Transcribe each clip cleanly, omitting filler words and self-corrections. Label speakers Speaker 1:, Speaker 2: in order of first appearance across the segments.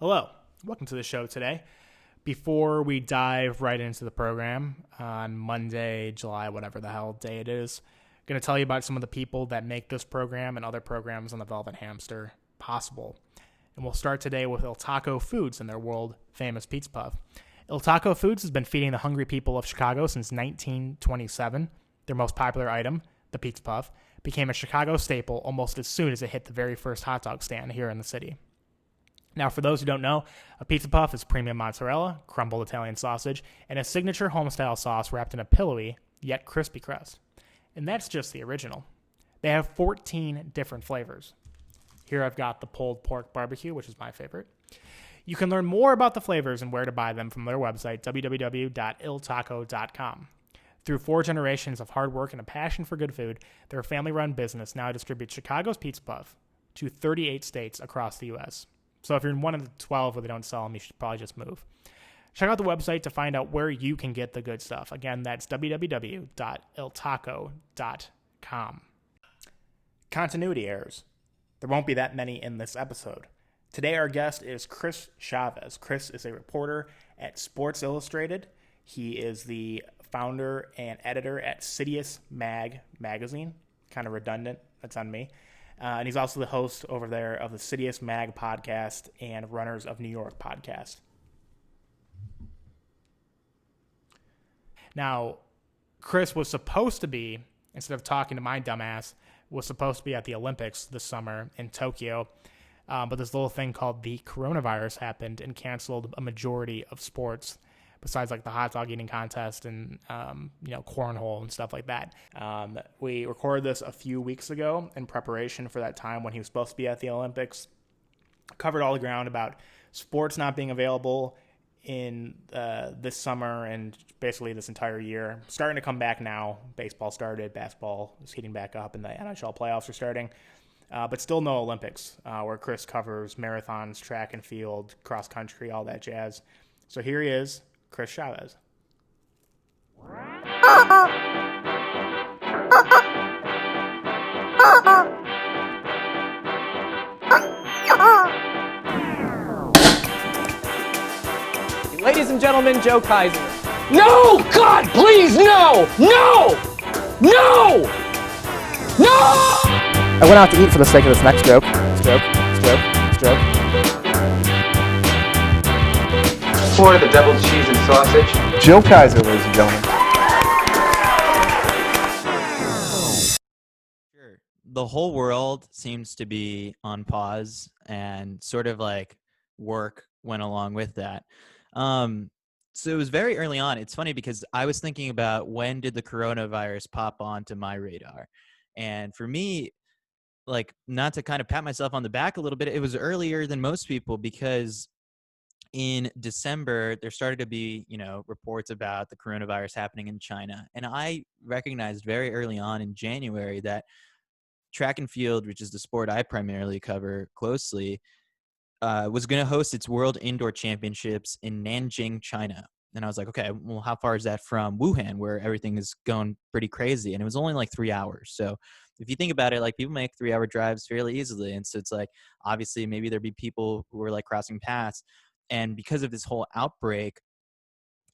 Speaker 1: Hello, welcome to the show today. Before we dive right into the program on Monday, July, whatever the hell day it is, I'm going to tell you about some of the people that make this program and other programs on the Velvet Hamster possible. And we'll start today with Il Taco Foods and their world famous pizza puff. Il Taco Foods has been feeding the hungry people of Chicago since 1927. Their most popular item, the pizza puff, became a Chicago staple almost as soon as it hit the very first hot dog stand here in the city. Now, for those who don't know, a pizza puff is premium mozzarella, crumbled Italian sausage, and a signature home-style sauce wrapped in a pillowy, yet crispy crust. And that's just the original. They have 14 different flavors. Here I've got the pulled pork barbecue, which is my favorite. You can learn more about the flavors and where to buy them from their website, www.iltaco.com. Through 4 generations of hard work and a passion for good food, their family-run business now distributes Chicago's pizza puff to 38 states across the U.S., so if you're in one of the 12 where they don't sell them, you should probably just move. Check out the website to find out where you can get the good stuff. Again, that's www.iltaco.com. Continuity errors. There won't be that many in this episode. Today our guest is Chris Chavez. Chris is a reporter at Sports Illustrated. He is the founder and editor at Citius Mag magazine. Kind of redundant. That's on me. And he's also the host over there of the Citius Mag podcast and Runners of New York podcast. Now, Chris was supposed to be, instead of talking to my dumbass, was supposed to be at the Olympics this summer in Tokyo. But this little thing called the coronavirus happened and canceled a majority of sports, besides like the hot dog eating contest and, cornhole and stuff like that. We recorded this a few weeks ago in preparation for that time when he was supposed to be at the Olympics. Covered all the ground about sports not being available in this summer and basically this entire year. Starting to come back now. Baseball started, basketball is heating back up, and the NHL playoffs are starting. But still no Olympics, where Chris covers marathons, track and field, cross country, all that jazz. So here he is, Chris Chavez.
Speaker 2: Ladies and gentlemen, Joe Kaiser.
Speaker 3: No! God, please, no! No! No! No!
Speaker 2: I went out to eat for the sake of this next joke. Joke.
Speaker 4: For the deviled cheese and sausage.
Speaker 3: Joe Kaiser, ladies and gentlemen.
Speaker 5: Sure. The whole world seems to be on pause, and sort of like work went along with that. So it was very early on. It's funny because I was thinking about when did the coronavirus pop onto my radar? And for me, like, not to kind of pat myself on the back a little bit, it was earlier than most people because in December, there started to be, reports about the coronavirus happening in China. And I recognized very early on in January that track and field, which is the sport I primarily cover closely, was going to host its World Indoor Championships in Nanjing, China. And I was like, okay, well, how far is that from Wuhan, where everything is going pretty crazy? And it was only like 3 hours. So if you think about it, like, people make 3-hour drives fairly easily. And so it's like, obviously, maybe there'd be people who were like crossing paths. And because of this whole outbreak,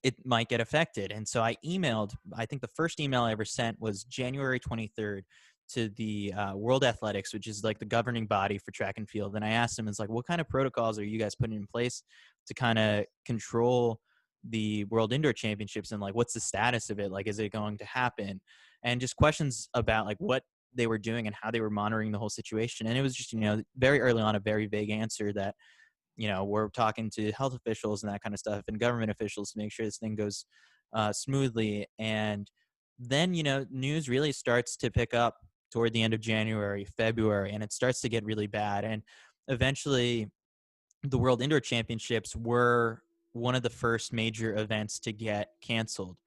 Speaker 5: it might get affected. And so I emailed, I think the first email I ever sent was January 23rd to the World Athletics, which is like the governing body for track and field. And I asked them, it's like, what kind of protocols are you guys putting in place to kind of control the World Indoor Championships? And like, what's the status of it? Like, is it going to happen? And just questions about like what they were doing and how they were monitoring the whole situation. And it was just, very early on, a very vague answer that, we're talking to health officials and that kind of stuff and government officials to make sure this thing goes smoothly. And then, news really starts to pick up toward the end of January, February, and it starts to get really bad. And eventually the World Indoor Championships were one of the first major events to get canceled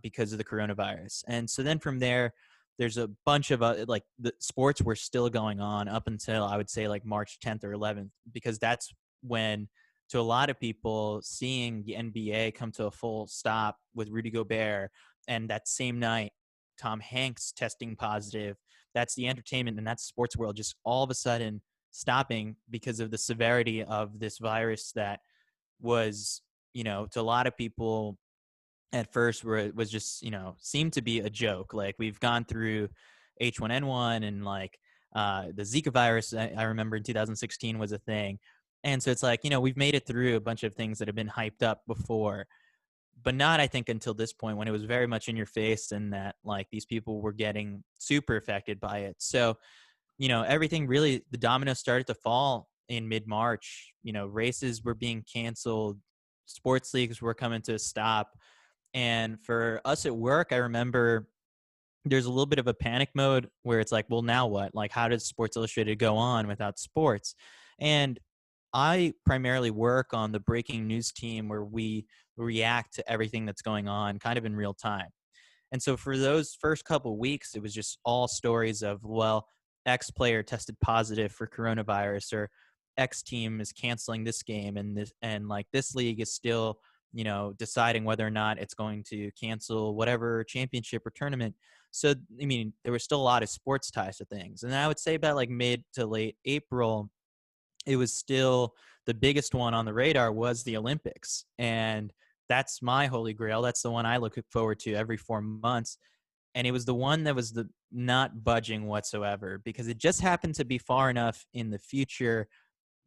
Speaker 5: because of the coronavirus. And so then from there, there's a bunch of the sports were still going on up until I would say like March 10th or 11th, because that's when, to a lot of people, seeing the NBA come to a full stop with Rudy Gobert, and that same night, Tom Hanks testing positive, that's the entertainment and that's sports world just all of a sudden stopping because of the severity of this virus that was, to a lot of people at first where it was just, seemed to be a joke. Like we've gone through H1N1 and like the Zika virus, I remember in 2016 was a thing. And so it's like, we've made it through a bunch of things that have been hyped up before, but not, I think, until this point when it was very much in your face and that like these people were getting super affected by it. So, everything really, the dominoes started to fall in mid-March. Races were being canceled, sports leagues were coming to a stop. And for us at work, I remember there's a little bit of a panic mode where it's like, well, now what? Like, how does Sports Illustrated go on without sports? And I primarily work on the breaking news team where we react to everything that's going on kind of in real time. And so for those first couple weeks, it was just all stories of, well, X player tested positive for coronavirus, or X team is canceling this game, and like this league is still, deciding whether or not it's going to cancel whatever championship or tournament. So, I mean, there was still a lot of sports ties to things. And I would say about like mid to late April, it was still the biggest one on the radar was the Olympics. And that's my holy grail. That's the one I look forward to every 4 months. And it was the one that was the not budging whatsoever, because it just happened to be far enough in the future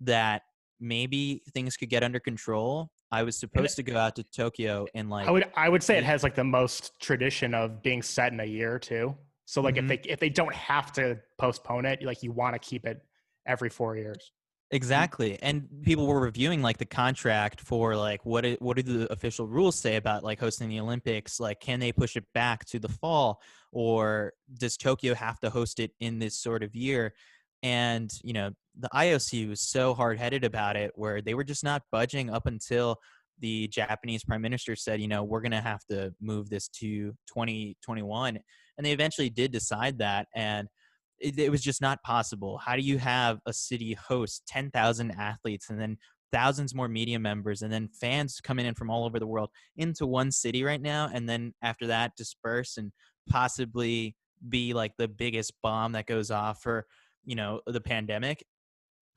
Speaker 5: that maybe things could get under control. I was supposed to go out to Tokyo in like
Speaker 1: I would say it has like the most tradition of being set in a year too. So like if they don't have to postpone it, like you want to keep it every 4 years.
Speaker 5: Exactly. And people were reviewing like the contract for like what do the official rules say about like hosting the Olympics? Like, can they push it back to the fall, or does Tokyo have to host it in this sort of year? And, the IOC was so hard headed about it, where they were just not budging up until the Japanese prime minister said, we're going to have to move this to 2021. And they eventually did decide that. And it was just not possible. How do you have a city host 10,000 athletes and then thousands more media members and then fans coming in from all over the world into one city right now, and then after that disperse and possibly be like the biggest bomb that goes off for, the pandemic?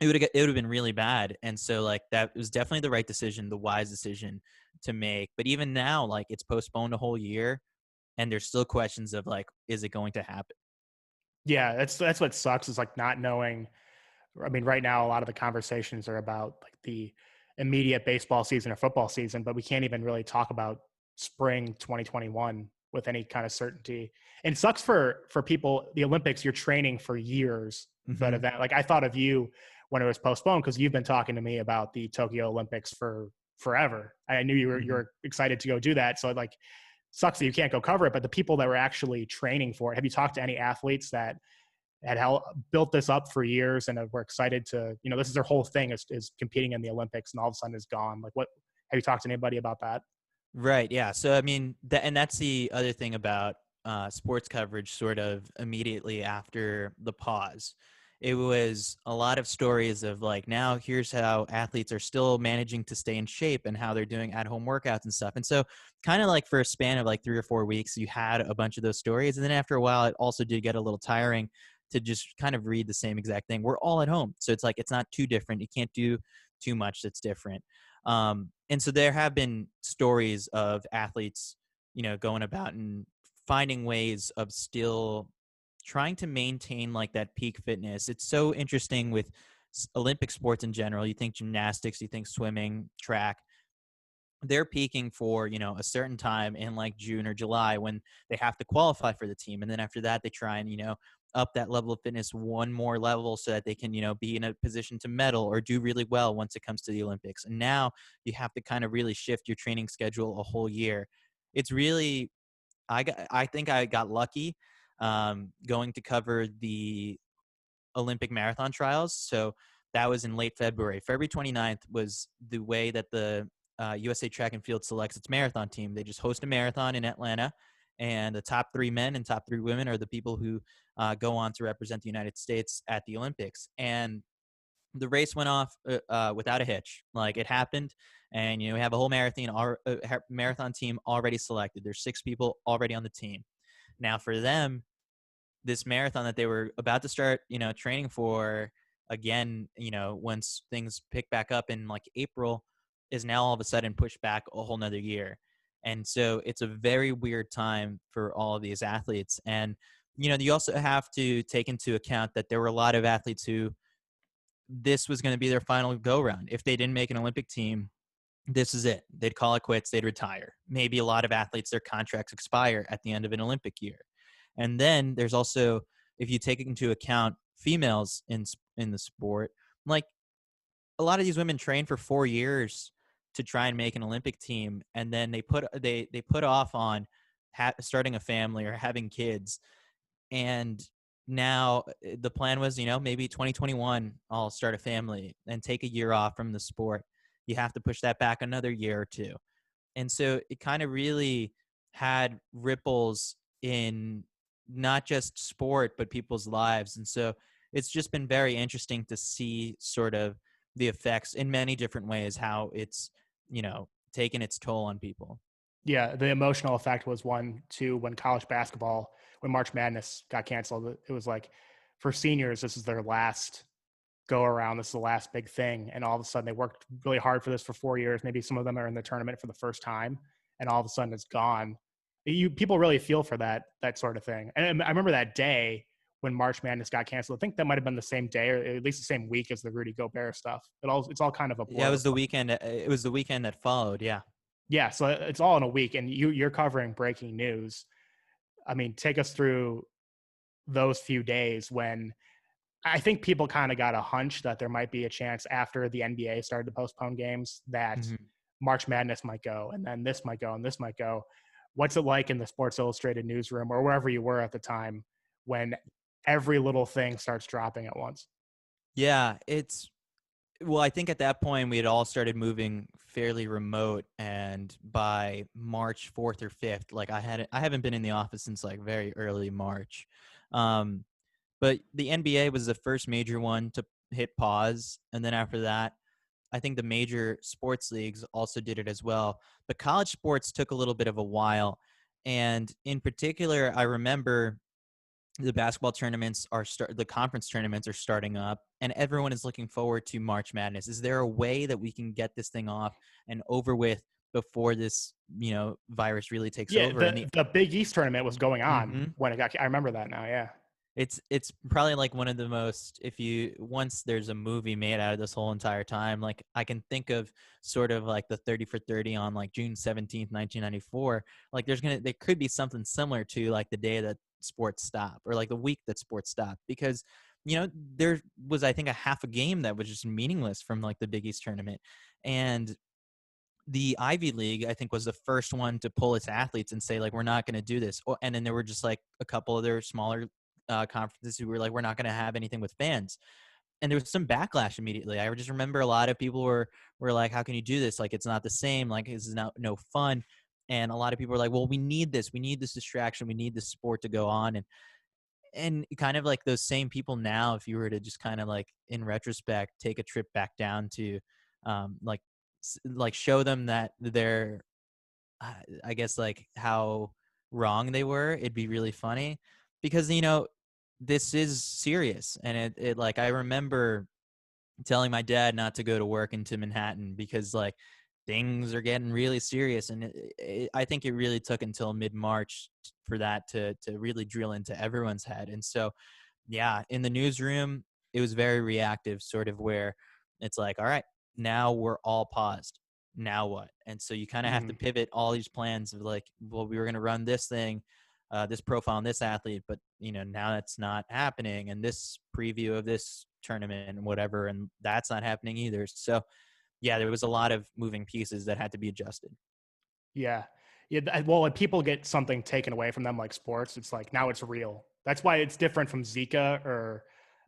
Speaker 5: It would have been really bad. And so like that was definitely the right decision, the wise decision to make. But even now, like it's postponed a whole year and there's still questions of like, is it going to happen?
Speaker 1: Yeah, that's what sucks, is like not knowing. I mean, right now a lot of the conversations are about like the immediate baseball season or football season, but we can't even really talk about spring 2021 with any kind of certainty. And it sucks for people. The Olympics, you're training for years for that event. Like I thought of you when it was postponed, because you've been talking to me about the Tokyo Olympics for forever. I knew you were excited to go do that. So like, sucks that you can't go cover it, but the people that were actually training for it, have you talked to any athletes that had built this up for years and were excited to, this is their whole thing is competing in the Olympics, and all of a sudden is gone? Like, what, have you talked to anybody about that?
Speaker 5: Right. Yeah. So, I mean, and that's the other thing about sports coverage sort of immediately after the pause. It was a lot of stories of like, now here's how athletes are still managing to stay in shape and how they're doing at home workouts and stuff. And so kind of like for a span of like 3 or 4 weeks, you had a bunch of those stories. And then after a while, it also did get a little tiring to just kind of read the same exact thing. We're all at home. So it's like, it's not too different. You can't do too much that's different. And so there have been stories of athletes, going about and finding ways of still trying to maintain like that peak fitness. It's so interesting with Olympic sports in general. You think gymnastics, you think swimming, track. They're peaking for, a certain time in like June or July when they have to qualify for the team. And then after that, they try and, up that level of fitness one more level so that they can, be in a position to medal or do really well once it comes to the Olympics. And now you have to kind of really shift your training schedule a whole year. It's really, I think I got lucky going to cover the Olympic marathon trials. So that was in late February. February 29th was the way that the USA Track and Field selects its marathon team. They just host a marathon in Atlanta, and the top 3 men and top 3 women are the people who go on to represent the United States at the Olympics. And the race went off without a hitch. Like it happened, and we have a whole marathon team already selected. There's 6 people already on the team. Now for them, this marathon that they were about to start, training for, again, once things pick back up in like April, is now all of a sudden pushed back a whole nother year. And so it's a very weird time for all of these athletes. And, you also have to take into account that there were a lot of athletes who this was going to be their final go round. If they didn't make an Olympic team, this is it. They'd call it quits. They'd retire. Maybe a lot of athletes, their contracts expire at the end of an Olympic year. And then there's also, if you take into account females in the sport, like a lot of these women train for 4 years to try and make an Olympic team, and then they put off on starting a family or having kids. And now the plan was, maybe 2021 I'll start a family and take a year off from the sport. You have to push that back another year or two. And so it kind of really had ripples in not just sport, but people's lives. And so it's just been very interesting to see sort of the effects in many different ways, how it's, taken its toll on people.
Speaker 1: Yeah, the emotional effect was one too when college basketball, when March Madness got canceled. It was like for seniors, this is their last go around. This is the last big thing. And all of a sudden they worked really hard for this for 4 years. Maybe some of them are in the tournament for the first time, and all of a sudden it's gone. People really feel for that sort of thing. And I remember that day when March Madness got canceled. I think that might have been the same day, or at least the same week as the Rudy Gobert stuff. It's all kind of a blur.
Speaker 5: Yeah, it was the weekend. It was the weekend that followed. Yeah.
Speaker 1: Yeah, so it's all in a week, and you're covering breaking news. I mean, take us through those few days when I think people kind of got a hunch that there might be a chance after the NBA started to postpone games that March Madness might go, and then this might go, and this might go. What's it like in the Sports Illustrated newsroom or wherever you were at the time when every little thing starts dropping at once?
Speaker 5: Yeah, well, I think at that point we had all started moving fairly remote, and by March 4th or 5th, like I haven't been in the office since like very early March. But the NBA was the first major one to hit pause, and then after that, I think the major sports leagues also did it as well. But college sports took a little bit of a while, and in particular, I remember the basketball tournaments the conference tournaments are starting up, and everyone is looking forward to March Madness. Is there a way that we can get this thing off and over with before this, virus really takes over?
Speaker 1: The Big East tournament was going on when it got. I remember that now. Yeah.
Speaker 5: It's probably like one of the most, once there's a movie made out of this whole entire time, like I can think of sort of like the 30 for 30 on like June 17th, 1994. Like there could be something similar to like the day that sports stop, or like the week that sports stop, because there was, I think, a half a game that was just meaningless from like the Big East tournament. And the Ivy League, I think, was the first one to pull its athletes and say like, we're not going to do this. And then there were just like a couple other smaller conferences who were like, we're not going to have anything with fans. And there was some backlash immediately. I just remember a lot of people were like, how can you do this? Like, it's not the same. Like, this is no fun. And a lot of people were like, well, we need this distraction. We need this sport to go on. And kind of like those same people now, if you were to just kind of like in retrospect, take a trip back down to like show them that they're, I guess, like how wrong they were, it'd be really funny, because, this is serious. And it like, I remember telling my dad not to go to work into Manhattan because like things are getting really serious. And I think it really took until mid-March for that to really drill into everyone's head. And so, yeah, in the newsroom, it was very reactive, sort of where it's like, all right, now we're all paused. Now what? And so you kind of have to pivot all these plans of like, well, we were going to run this thing, this profile on this athlete, but now that's not happening, and this preview of this tournament and whatever, and that's not happening either. So yeah, there was a lot of moving pieces that had to be adjusted.
Speaker 1: Yeah. Well, when people get something taken away from them, like sports, it's like, now it's real. That's why it's different from Zika or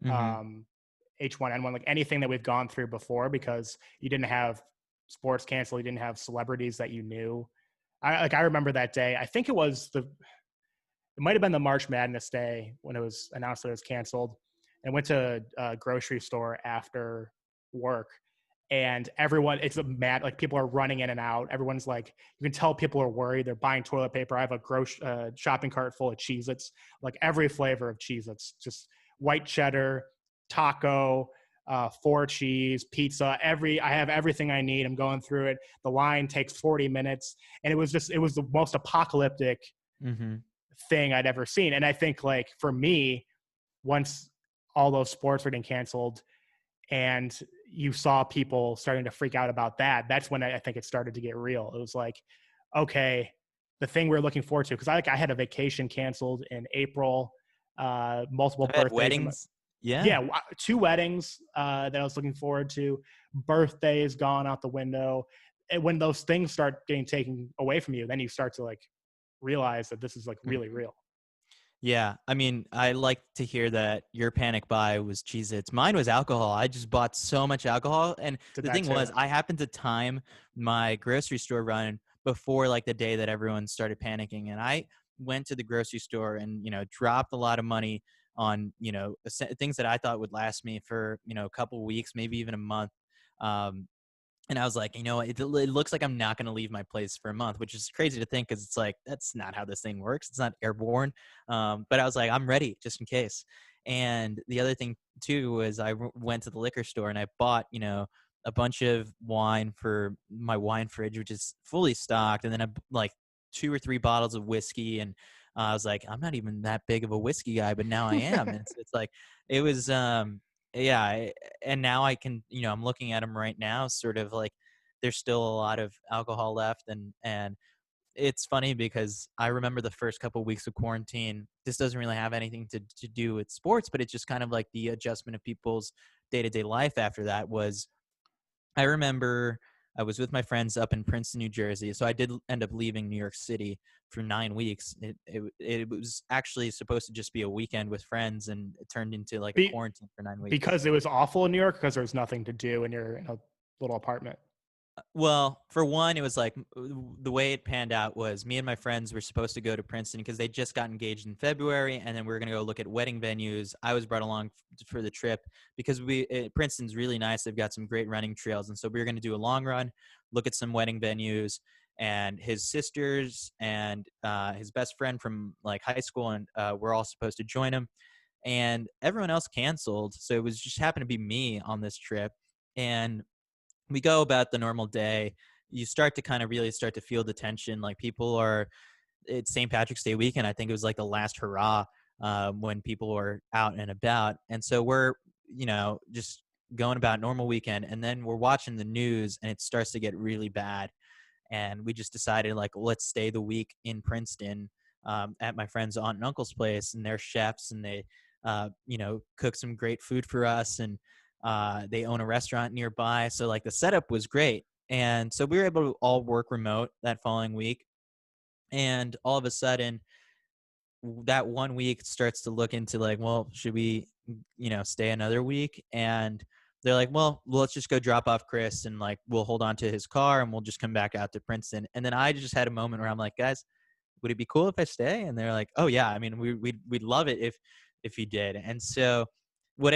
Speaker 1: H1N1, like anything that we've gone through before, because you didn't have sports canceled. You didn't have celebrities that you knew. I remember that day. I think it might have been the March Madness day when it was announced that it was canceled. I went to a grocery store after work, and everyone, it's a mad, like people are running in and out. Everyone's like, you can tell people are worried. They're buying toilet paper. I have a shopping cart full of Cheez-Its, like every flavor of Cheez-Its, just white cheddar, taco, 4 cheese, pizza, I have everything I need. I'm going through it. The line takes 40 minutes. And it was the most apocalyptic
Speaker 5: Mm-hmm.
Speaker 1: thing I'd ever seen. And I think like for me, once all those sports were getting canceled and you saw people starting to freak out about that, that's when I think it started to get real. It was like, okay, the thing we're looking forward to, because I had a vacation canceled in April, multiple
Speaker 5: I've had
Speaker 1: birthdays.
Speaker 5: weddings. Yeah.
Speaker 1: Yeah, 2 weddings that I was looking forward to. Birthdays gone out the window. And when those things start getting taken away from you, then you start to like realize that this is like really real.
Speaker 5: Yeah, I mean, I like to hear that your panic buy was Cheez-Its. Mine was alcohol. I just bought so much alcohol. And
Speaker 1: Did
Speaker 5: the
Speaker 1: that
Speaker 5: thing
Speaker 1: too.
Speaker 5: was, I happened to time my grocery store run before like the day that everyone started panicking. And I went to the grocery store and, dropped a lot of money on, things that I thought would last me for, a couple weeks, maybe even a month. And I was like, it looks like I'm not going to leave my place for a month, which is crazy to think because it's like, that's not how this thing works. It's not airborne. But I was like, I'm ready just in case. And the other thing, too, was I went to the liquor store and I bought, a bunch of wine for my wine fridge, which is fully stocked. And then like 2 or 3 bottles of whiskey. And I was like, I'm not even that big of a whiskey guy, but now I am. And it's like, it was, yeah, and now I can, I'm looking at them right now, sort of like there's still a lot of alcohol left, and it's funny because I remember the first couple of weeks of quarantine. This doesn't really have anything to do with sports, but it's just kind of like the adjustment of people's day-to-day life after that was. I remember I was with my friends up in Princeton, New Jersey. So I did end up leaving New York City for 9 weeks. It was actually supposed to just be a weekend with friends, and it turned into like a quarantine for 9 weeks.
Speaker 1: Because it was awful in New York, because there was nothing to do and you're in a little apartment.
Speaker 5: Well, for one, it was like the way it panned out was me and my friends were supposed to go to Princeton because they just got engaged in February, and then we were going to go look at wedding venues. I was brought along for the trip because Princeton's really nice. They've got some great running trails, and so we were going to do a long run, look at some wedding venues, and his sisters and his best friend from like high school, and we're all supposed to join him, and everyone else canceled. So it was just happened to be me on this trip, and we go about the normal day. You start to kind of really start to feel the tension. Like it's St. Patrick's Day weekend. I think it was like the last hurrah when people were out and about. And so we're, just going about normal weekend. And then we're watching the news and it starts to get really bad. And we just decided like, let's stay the week in Princeton at my friend's aunt and uncle's place. And they're chefs and they, cook some great food for us. And they own a restaurant nearby. So like the setup was great. And so we were able to all work remote that following week. And all of a sudden that 1 week starts to look into like, well, should we, stay another week? And they're like, well, let's just go drop off Chris and like, we'll hold on to his car and we'll just come back out to Princeton. And then I just had a moment where I'm like, guys, would it be cool if I stay? And they're like, oh yeah. I mean, we'd love it if you did. And so what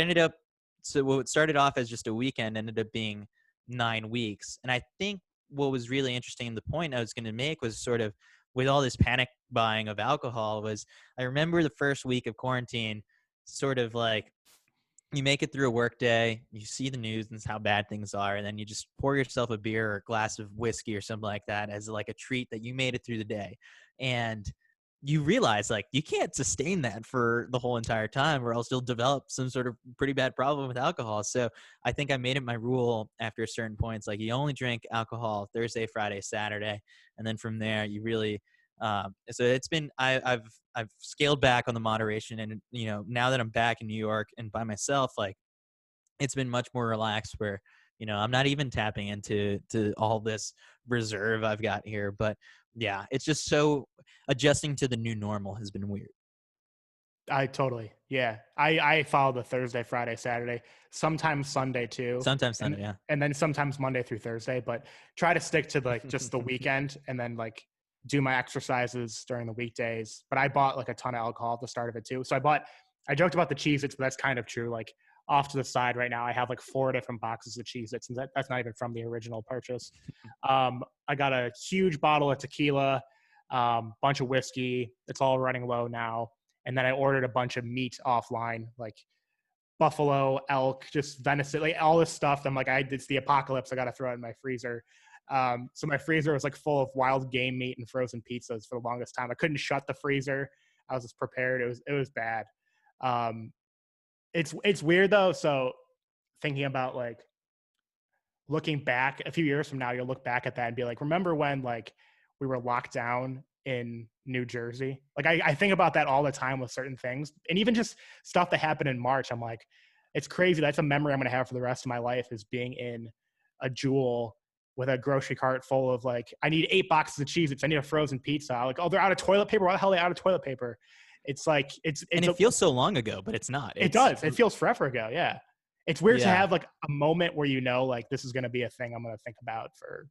Speaker 5: started off as just a weekend ended up being 9 weeks. And I think what was really interesting, the point I was going to make was sort of with all this panic buying of alcohol was I remember the first week of quarantine, sort of like you make it through a work day, you see the news and how bad things are, and then you just pour yourself a beer or a glass of whiskey or something like that as like a treat that you made it through the day. And you realize like you can't sustain that for the whole entire time or else you'll develop some sort of pretty bad problem with alcohol. So I think I made it my rule after a certain point. It's like you only drink alcohol Thursday, Friday, Saturday. And then from there you really, so it's been, I've scaled back on the moderation and, now that I'm back in New York and by myself, like it's been much more relaxed where, I'm not even tapping into all this reserve I've got here, but yeah, it's just so adjusting to the new normal has been weird.
Speaker 1: Yeah. I follow the Thursday, Friday, Saturday, sometimes Sunday too.
Speaker 5: Sometimes Sunday, yeah.
Speaker 1: And then sometimes Monday through Thursday, but try to stick to like just the weekend and then like do my exercises during the weekdays. But I bought like a ton of alcohol at the start of it too. So I joked about the Cheez-Its, but that's kind of true. Like off to the side right now, I have like 4 different boxes of Cheez-Its, and that's not even from the original purchase. I got a huge bottle of tequila, bunch of whiskey. It's all running low now. And then I ordered a bunch of meat offline, like buffalo, elk, just venison, like all this stuff. I'm like, it's the apocalypse. I got to throw it in my freezer. So my freezer was like full of wild game meat and frozen pizzas for the longest time. I couldn't shut the freezer. I was just prepared. It was bad. It's weird though. So thinking about like looking back a few years from now, you'll look back at that and be like, remember when like we were locked down in New Jersey? Like I think about that all the time with certain things, and even just stuff that happened in March. I'm like, it's crazy. That's a memory I'm going to have for the rest of my life, is being in a Jewel with a grocery cart full of like, I need 8 boxes of Cheez-Its. I need a frozen pizza. Like, oh, they're out of toilet paper. Why the hell are they out of toilet paper? It's like,
Speaker 5: and it feels so long ago, but it's not.
Speaker 1: It does. It feels forever ago. Yeah. It's weird to
Speaker 5: Yeah.
Speaker 1: have like a moment where, like this is going to be a thing I'm going to think about for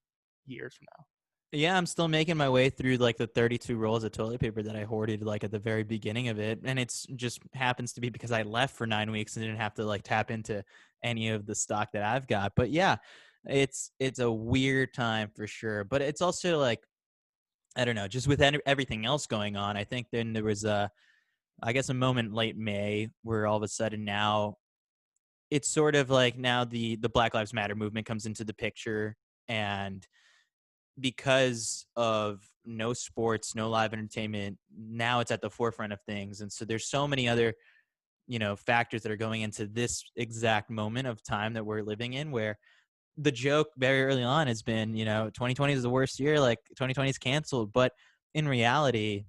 Speaker 1: years from now.
Speaker 5: Yeah, I'm still making my way through like the 32 rolls of toilet paper that I hoarded like at the very beginning of it. And it's just happens to be because I left for 9 weeks and didn't have to like tap into any of the stock that I've got. But yeah, it's a weird time for sure. But it's also like, I don't know, just with everything else going on, I think then there was I guess a moment late May where all of a sudden now it's sort of like now the Black Lives Matter movement comes into the picture, and because of no sports, no live entertainment, now it's at the forefront of things. And so there's so many other, factors that are going into this exact moment of time that we're living in, where the joke very early on has been, 2020 is the worst year, like 2020 is canceled. But in reality,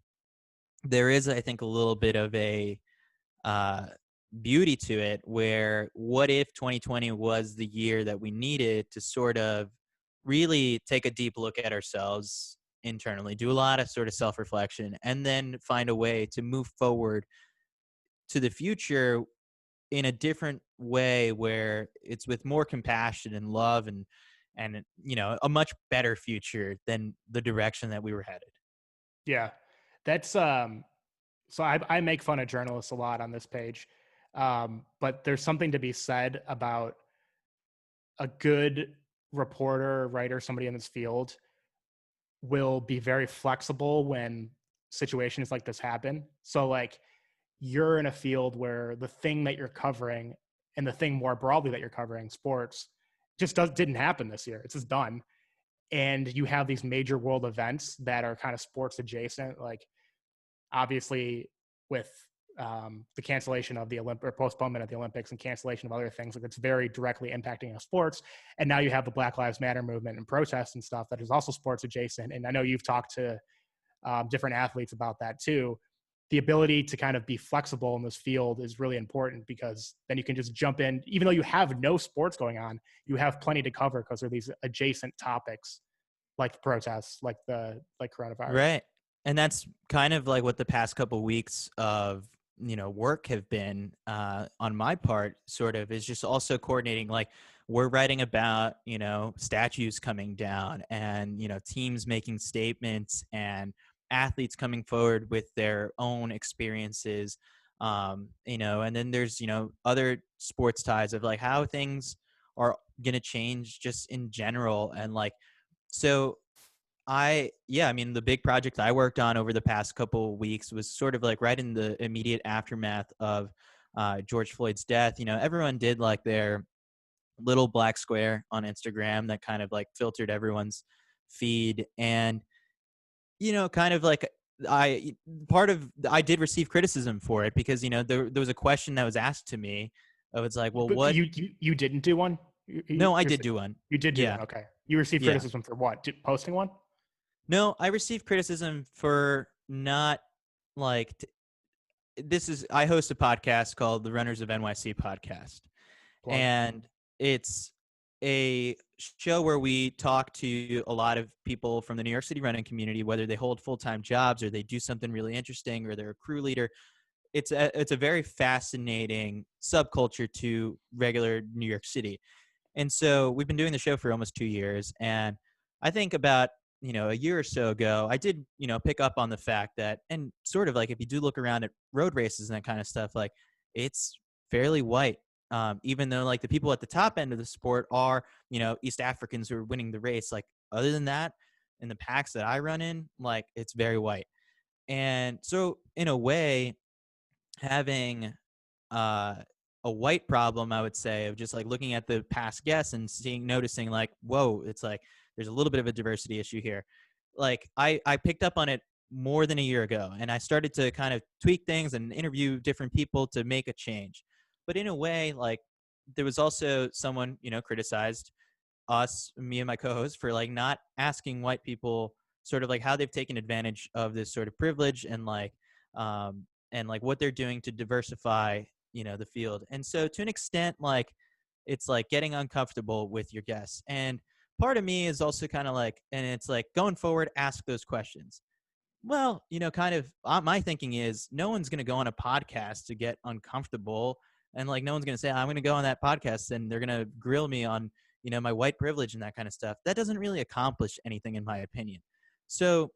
Speaker 5: there is, I think, a little bit of a beauty to it, where what if 2020 was the year that we needed to sort of really take a deep look at ourselves internally, do a lot of sort of self-reflection, and then find a way to move forward to the future in a different way, where it's with more compassion and love and a much better future than the direction that we were headed.
Speaker 1: Yeah. That's so I make fun of journalists a lot on this page. But there's something to be said about a good reporter, writer, somebody in this field will be very flexible when situations like this happen. So like you're in a field where the thing that you're covering and the thing more broadly that you're covering, sports, just didn't happen this year. It's just done. And you have these major world events that are kind of sports adjacent, like obviously with the cancellation of the or postponement of the Olympics and cancellation of other things, like it's very directly impacting sports. And now you have the Black Lives Matter movement and protests and stuff that is also sports adjacent. And I know you've talked to different athletes about that too. The ability to kind of be flexible in this field is really important, because then you can just jump in, even though you have no sports going on, you have plenty to cover because there are these adjacent topics like the protests, like coronavirus.
Speaker 5: Right. And that's kind of like what the past couple of weeks of work have been on my part, sort of, is just also coordinating. Like we're writing about statues coming down, and teams making statements, and athletes coming forward with their own experiences, and then there's other sports ties of like how things are going to change just in general. And like, so the big project I worked on over the past couple of weeks was sort of like right in the immediate aftermath of George Floyd's death. Everyone did like their little black square on Instagram that kind of like filtered everyone's feed. And, kind of like I did receive criticism for it, because, there was a question that was asked to me. I was like, well,
Speaker 1: but
Speaker 5: what?
Speaker 1: You didn't do one?
Speaker 5: No, I did do one.
Speaker 1: You did do
Speaker 5: Yeah.
Speaker 1: one. Okay. You received criticism for what? Posting one?
Speaker 5: No, I received criticism for not like I host a podcast called the Runners of NYC podcast.
Speaker 1: Plug.
Speaker 5: And it's a show where we talk to a lot of people from the New York City running community, whether they hold full-time jobs or they do something really interesting or they're a crew leader. It's a very fascinating subculture to regular New York City. And so we've been doing the show for almost 2 years. And I think about, a year or so ago, I did, pick up on the fact that, and sort of like, if you do look around at road races and that kind of stuff, like it's fairly white. Even though like the people at the top end of the sport are, East Africans who are winning the race. Like other than that, in the packs that I run in, like it's very white. And so in a way, having a white problem, I would say, of just like looking at the past guests and noticing like, whoa, it's like there's a little bit of a diversity issue here. Like I picked up on it more than a year ago, and I started to kind of tweak things and interview different people to make a change. But in a way, like there was also someone, criticized us, me and my co-host, for like not asking white people sort of like how they've taken advantage of this sort of privilege and like what they're doing to diversify, the field. And so to an extent, like it's like getting uncomfortable with your guests. And part of me is also kind of like, and it's like going forward, ask those questions. Well, kind of my thinking is no one's going to go on a podcast to get uncomfortable. And like, no one's going to say, I'm going to go on that podcast and they're going to grill me on, my white privilege and that kind of stuff. That doesn't really accomplish anything, in my opinion. So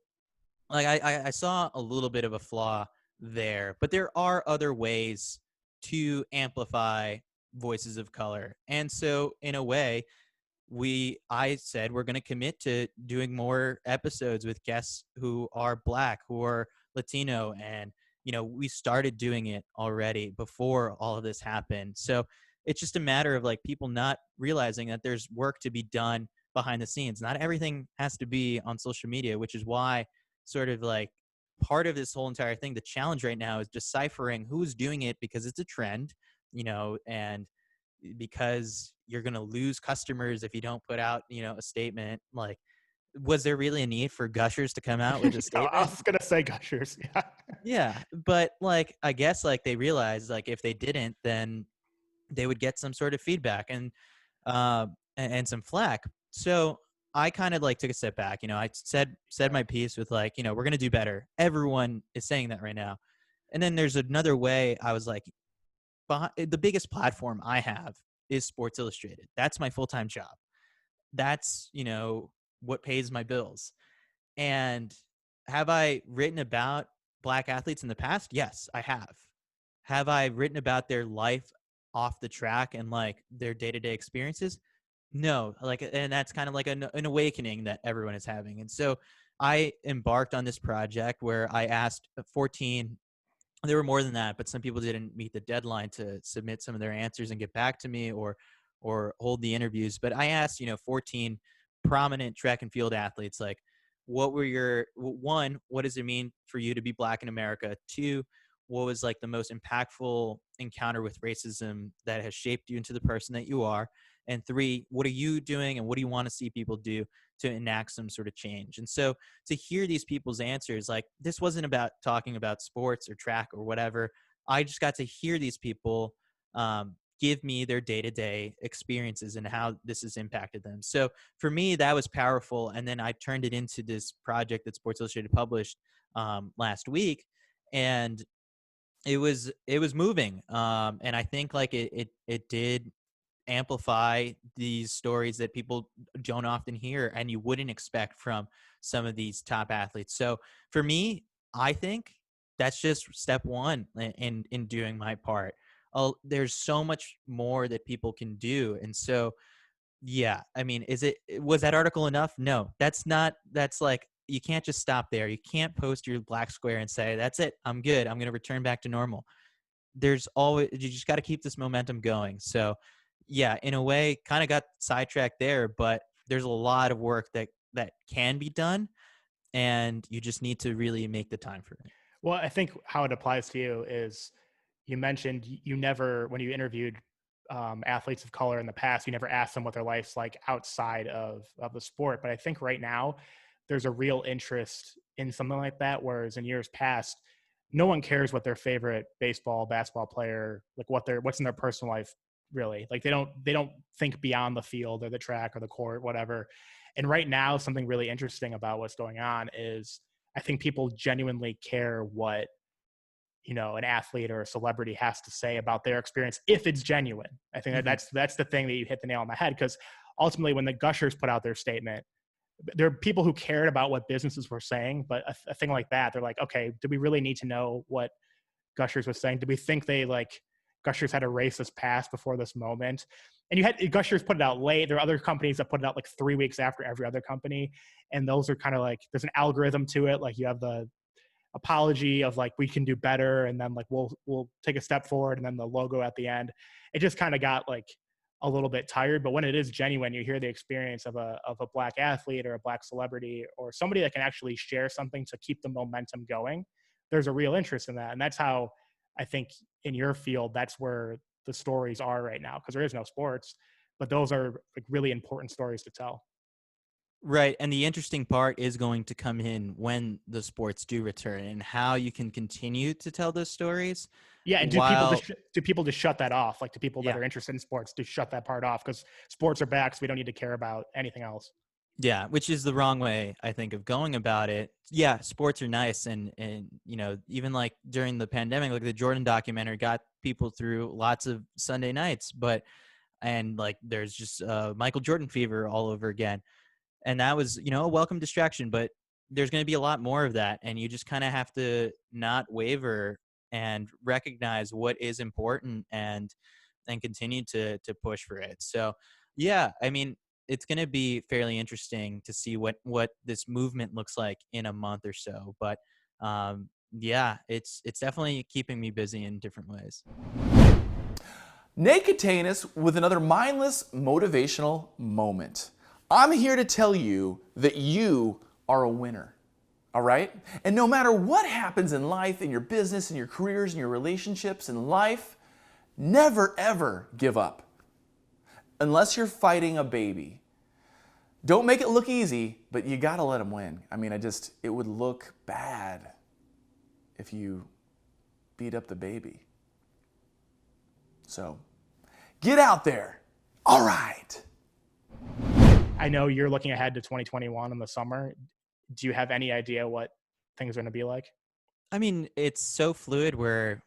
Speaker 5: like, I saw a little bit of a flaw there, but there are other ways to amplify voices of color. And so in a way, I said we're going to commit to doing more episodes with guests who are Black, who are Latino, and we started doing it already before all of this happened. So it's just a matter of like people not realizing that there's work to be done behind the scenes. Not everything has to be on social media, which is why sort of like part of this whole entire thing, the challenge right now is deciphering who's doing it because it's a trend, and because you're going to lose customers if you don't put out, a statement. Like, was there really a need for Gushers to come out with a statement?
Speaker 1: I was going to say Gushers. Yeah.
Speaker 5: Yeah. But like, I guess like they realized like if they didn't, then they would get some sort of feedback and some flack. So I kind of like took a step back. I said my piece with like, we're going to do better. Everyone is saying that right now. And then there's another way I was like, the biggest platform I have is Sports Illustrated. That's my full-time job. That's, what pays my bills. And have I written about Black athletes in the past? Yes, I have. Have I written about their life off the track and like their day-to-day experiences? No. Like, and that's kind of like an awakening that everyone is having. And so I embarked on this project where I asked 14. There were more than that, but some people didn't meet the deadline to submit some of their answers and get back to me or hold the interviews. But I asked, 14 prominent track and field athletes, like, what does it mean for you to be Black in America? 2, what was like the most impactful encounter with racism that has shaped you into the person that you are? And 3, what are you doing and what do you want to see people do to enact some sort of change? And so to hear these people's answers, like this wasn't about talking about sports or track or whatever. I just got to hear these people give me their day-to-day experiences and how this has impacted them. So for me, that was powerful. And then I turned it into this project that Sports Illustrated published last week. And it was moving. And I think like it did amplify these stories that people don't often hear and you wouldn't expect from some of these top athletes. So for me, I think that's just step one in doing my part. There's so much more that people can do. And so, yeah, I mean, was that article enough? No, that's like, you can't just stop there. You can't post your black square and say, that's it, I'm good, I'm going to return back to normal. You just got to keep this momentum going. So yeah, in a way, kind of got sidetracked there, but there's a lot of work that can be done, and you just need to really make the time for it.
Speaker 1: Well, I think how it applies to you is you mentioned you never, when you interviewed athletes of color in the past, you never asked them what their life's like outside of the sport. But I think right now there's a real interest in something like that, whereas in years past, no one cares what their favorite baseball, basketball player, like what's in their personal life, really. Like they don't think beyond the field or the track or the court, whatever. And right now, something really interesting about what's going on is I think people genuinely care what, an athlete or a celebrity has to say about their experience if it's genuine. I think that's the thing that you hit the nail on the head, because ultimately when the Gushers put out their statement, there are people who cared about what businesses were saying, but a thing like that, they're like, okay, do we really need to know what Gushers was saying? Do we think Gushers had a racist past before this moment? And you had Gushers put it out late. There are other companies that put it out like 3 weeks after every other company. And those are kind of like, there's an algorithm to it. Like you have the apology of like, we can do better, and then like we'll take a step forward, and then the logo at the end. It just kind of got like a little bit tired. But when it is genuine, you hear the experience of a black athlete or a black celebrity or somebody that can actually share something to keep the momentum going. There's a real interest in that. And that's how I think in your field, that's where the stories are right now, because there is no sports, but those are like really important stories to tell.
Speaker 5: Right. And the interesting part is going to come in when the sports do return and how you can continue to tell those stories.
Speaker 1: Yeah, and
Speaker 5: while,
Speaker 1: do people just shut that off? Like, to people that
Speaker 5: yeah.
Speaker 1: are interested in sports, to shut that part off because sports are back, so we don't need to care about anything else.
Speaker 5: Yeah, which is the wrong way, I think, of going about it. Yeah, sports are nice, and you know, even like during the pandemic, like the Jordan documentary got people through lots of Sunday nights, and like there's just Michael Jordan fever all over again. And that was, you know, a welcome distraction, but there's going to be a lot more of that. And you just kind of have to not waver and recognize what is important and continue to push for it. So, yeah, I mean, it's going to be fairly interesting to see what this movement looks like in a month or so. But yeah, it's definitely keeping me busy in different ways.
Speaker 6: Nate Katanis with another mindless motivational moment. I'm here to tell you that you are a winner, all right? And no matter what happens in life, in your business, in your careers, in your relationships, in life, never ever give up. Unless you're fighting a baby. Don't make it look easy, but you gotta let them win. I mean, it would look bad if you beat up the baby. So, get out there. All right.
Speaker 1: I know you're looking ahead to 2021 in the summer. Do you have any idea what things are going to be like?
Speaker 5: I mean, it's so fluid where,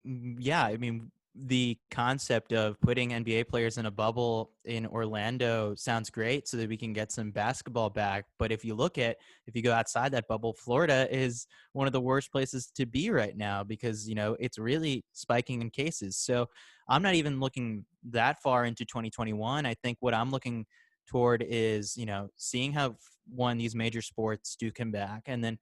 Speaker 5: yeah, I mean, the concept of putting NBA players in a bubble in Orlando sounds great so that we can get some basketball back. But if you go outside that bubble, Florida is one of the worst places to be right now because, you know, it's really spiking in cases. So I'm not even looking that far into 2021. I think what I'm looking toward is, you know, seeing how these major sports do come back. And then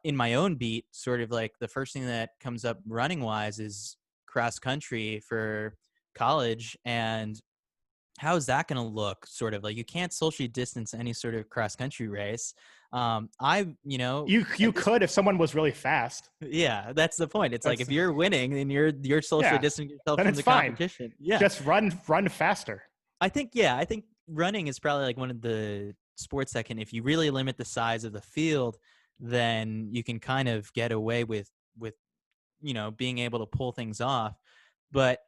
Speaker 5: in my own beat, sort of like the first thing that comes up running wise is cross country for college. And how is that going to look? Sort of like you can't socially distance any sort of cross country race.
Speaker 1: You could if someone was really fast.
Speaker 5: Yeah, that's the point. It's like if you're winning, then you're socially distancing yourself from the competition. Yeah,
Speaker 1: just run faster.
Speaker 5: I think running is probably like one of the sports that can, if you really limit the size of the field, then you can kind of get away with you know, being able to pull things off. But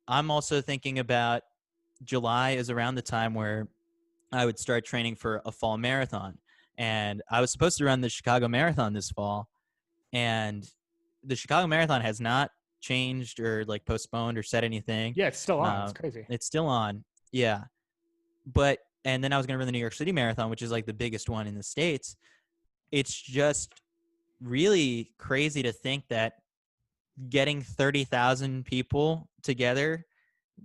Speaker 5: I'm also thinking about July is around the time where I would start training for a fall marathon. And I was supposed to run the Chicago Marathon this fall. And the Chicago Marathon has not changed or like postponed or said anything.
Speaker 1: Yeah, it's still on. It's crazy.
Speaker 5: It's still on. Yeah. And then I was going to run the New York City Marathon, which is like the biggest one in the States. It's just really crazy to think that getting 30,000 people together,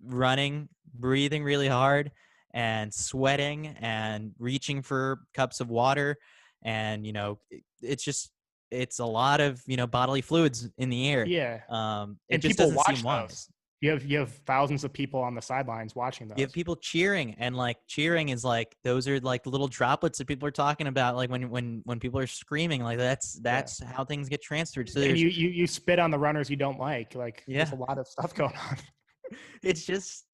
Speaker 5: running, breathing really hard and sweating and reaching for cups of water. And, you know, it's a lot of, you know, bodily fluids in the air.
Speaker 1: Yeah.
Speaker 5: It just
Speaker 1: people
Speaker 5: doesn't
Speaker 1: watch
Speaker 5: seem wise.
Speaker 1: You have thousands of people on the sidelines watching those.
Speaker 5: You have people cheering, and like cheering is like those are like little droplets that people are talking about. Like when people are screaming, like that's how things get transferred. So
Speaker 1: and you spit on the runners you don't like. Like there's a lot of stuff going on.
Speaker 5: It's just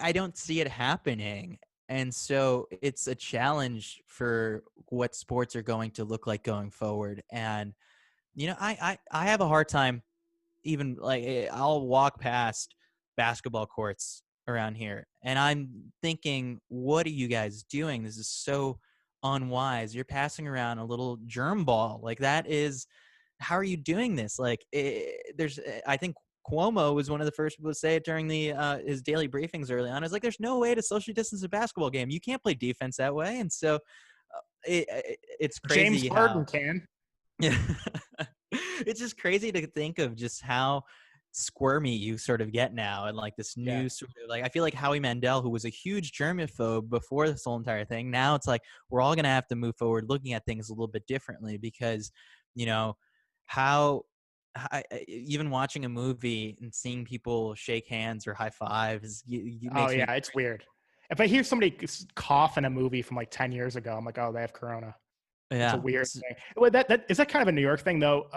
Speaker 5: I don't see it happening, and so it's a challenge for what sports are going to look like going forward. And you know, I have a hard time. Even like I'll walk past basketball courts around here and I'm thinking, what are you guys doing? This is so unwise. You're passing around a little germ ball. Like how are you doing this? Like I think Cuomo was one of the first people to say it during his daily briefings early on. It's like, there's no way to socially distance a basketball game. You can't play defense that way. And so it's crazy.
Speaker 1: James Harden can.
Speaker 5: Yeah. It's just crazy to think of just how squirmy you sort of get now. And like this new sort of like, I feel like Howie Mandel, who was a huge germaphobe before this whole entire thing. Now it's like, we're all going to have to move forward looking at things a little bit differently because, you know, even watching a movie and seeing people shake hands or high fives, it
Speaker 1: Oh
Speaker 5: makes me.
Speaker 1: yeah, it's weird. If I hear somebody cough in a movie from like 10 years ago, I'm like, oh, they have corona. It's a
Speaker 5: Yeah.
Speaker 1: weird thing. Well, that is that kind of a New York thing though.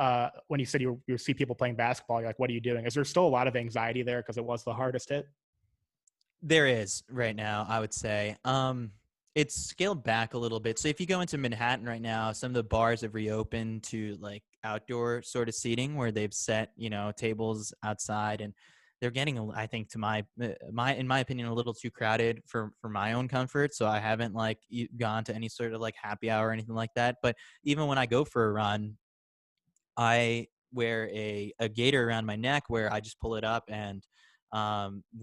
Speaker 1: When you said you see people playing basketball, you're like, what are you doing? Is there still a lot of anxiety there because it was the hardest hit?
Speaker 5: There is right now, I would say. It's scaled back a little bit. So if you go into Manhattan right now, some of the bars have reopened to like outdoor sort of seating where they've set, tables outside, and they're getting, I think, to in my opinion, a little too crowded for my own comfort. So I haven't like gone to any sort of like happy hour or anything like that. But even when I go for a run, I wear a gaiter around my neck where I just pull it up, and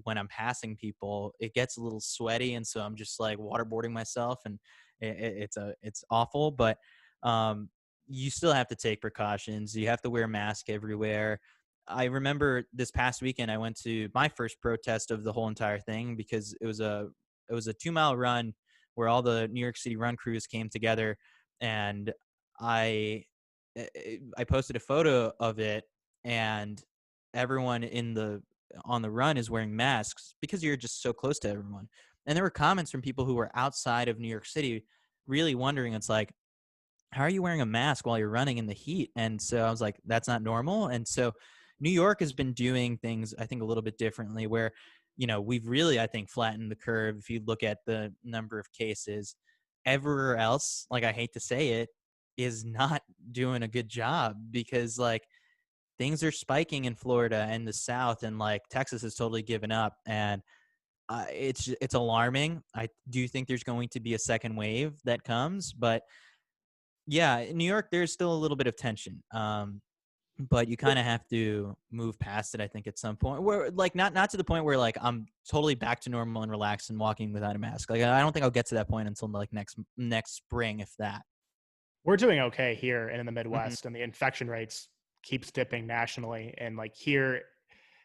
Speaker 5: when I'm passing people, it gets a little sweaty, and so I'm just like waterboarding myself, and it's awful. But you still have to take precautions. You have to wear a mask everywhere. I remember this past weekend I went to my first protest of the whole entire thing because it was a 2 mile run where all the New York City run crews came together, and I I posted a photo of it, and everyone on the run is wearing masks because you're just so close to everyone. And there were comments from people who were outside of New York City really wondering, it's like, how are you wearing a mask while you're running in the heat? And so I was like, that's not normal. And so New York has been doing things, I think, a little bit differently where, we've really, I think, flattened the curve. If you look at the number of cases, everywhere else, like, I hate to say it, is not doing a good job because like things are spiking in Florida and the South, and like Texas has totally given up. And it's alarming. I do think there's going to be a second wave that comes, but yeah, in New York, there's still a little bit of tension. But you kind of have to move past it, I think, at some point. Where like not to the point where like I'm totally back to normal and relaxed and walking without a mask. Like I don't think I'll get to that point until like next spring, if that.
Speaker 1: We're doing okay here and in the
Speaker 5: Hmm.
Speaker 1: Midwest, and the infection rates keeps dipping nationally. And like here,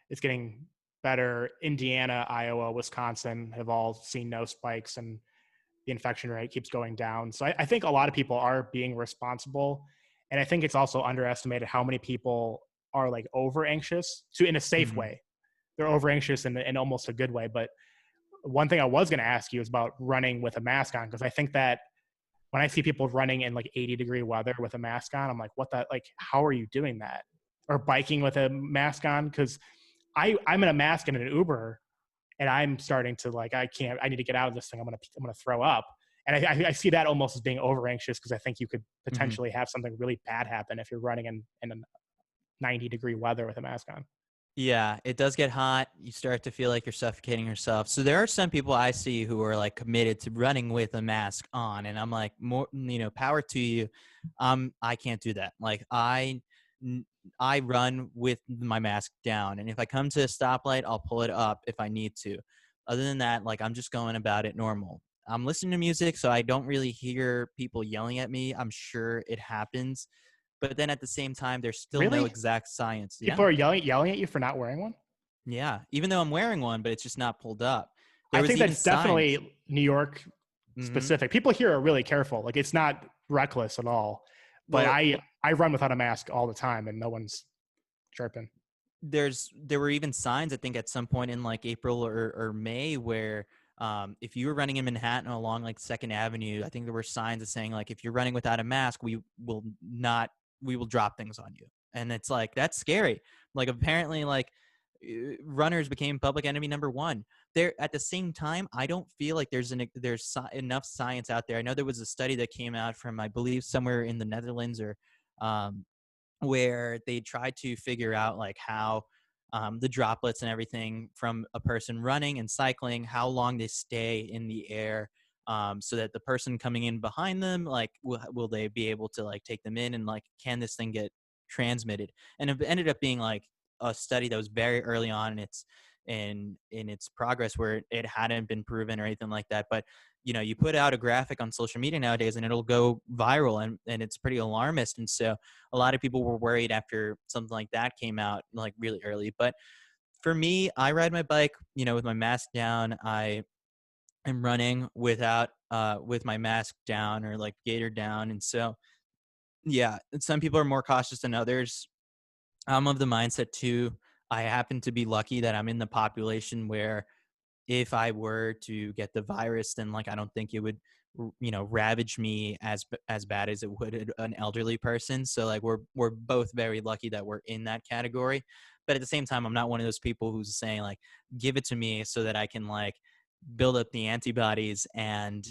Speaker 1: it's getting better. Indiana, Iowa, Wisconsin have all seen no spikes, and the infection rate keeps going down. So I think a lot of people are being responsible, and I think it's also underestimated how many people are like over anxious to in a safe
Speaker 5: Hmm.
Speaker 1: way. They're over anxious in almost a good way. But one thing I was going to ask you is about running with a mask on, because I think that when I see people running in like 80-degree weather with a mask on, I'm like, what the, like, how are you doing that? Or biking with a mask on? Because I'm in a mask in an Uber, and I'm starting to like, I need to get out of this thing. I'm gonna throw up. And I see that almost as being over anxious, because I think you could
Speaker 5: Hmm.
Speaker 1: potentially have something really bad happen if you're running in a 90-degree weather with a mask on.
Speaker 5: Yeah, it does get hot. You start to feel like you're suffocating yourself. So there are some people I see who are like committed to running with a mask on, and I'm like, more, power to you. I can't do that. Like n- I run with my mask down, and if I come to a stoplight, I'll pull it up if I need to. Other than that, like I'm just going about it normal. I'm listening to music, so I don't really hear people yelling at me. I'm sure it happens, but then at the same time, there's still no
Speaker 1: Really?
Speaker 5: exact science.
Speaker 1: People
Speaker 5: Yeah.
Speaker 1: are yelling at you for not wearing one?
Speaker 5: Yeah, even though I'm wearing one, but it's just not pulled up. There
Speaker 1: I
Speaker 5: was
Speaker 1: think
Speaker 5: even
Speaker 1: that's
Speaker 5: signs.
Speaker 1: definitely New York
Speaker 5: Hmm.
Speaker 1: specific. People here are really careful. Like, it's not reckless at all. But
Speaker 5: Well,
Speaker 1: I run without a mask all the time, and no one's chirping.
Speaker 5: there were even signs, I think, at some point in like April or May where if you were running in Manhattan along like Second Avenue, I think there were signs of saying like if you're running without a mask, we will drop things on you. And it's like that's scary. Like apparently like runners became public enemy number one. There at the same time, I don't feel like enough science out there. I know there was a study that came out from, I believe, somewhere in the Netherlands or um, where they tried to figure out like how the droplets and everything from a person running and cycling, how long they stay in the air, so that the person coming in behind them, like, will they be able to like take them in, and like, can this thing get transmitted? And it ended up being like a study that was very early on in its progress, where it hadn't been proven or anything like that. But you put out a graphic on social media nowadays and it'll go viral, and it's pretty alarmist. And so a lot of people were worried after something like that came out like really early. But for me, I ride my bike, with my mask down. I am running with my mask down or like gaiter down. And so Yeah, some people are more cautious than others. I'm of the mindset too. I happen to be lucky that I'm in the population where if I were to get the virus, then like I don't think it would, ravage me as bad as it would an elderly person. So like we're both very lucky that we're in that category. But at the same time, I'm not one of those people who's saying like, give it to me so that I can like build up the antibodies and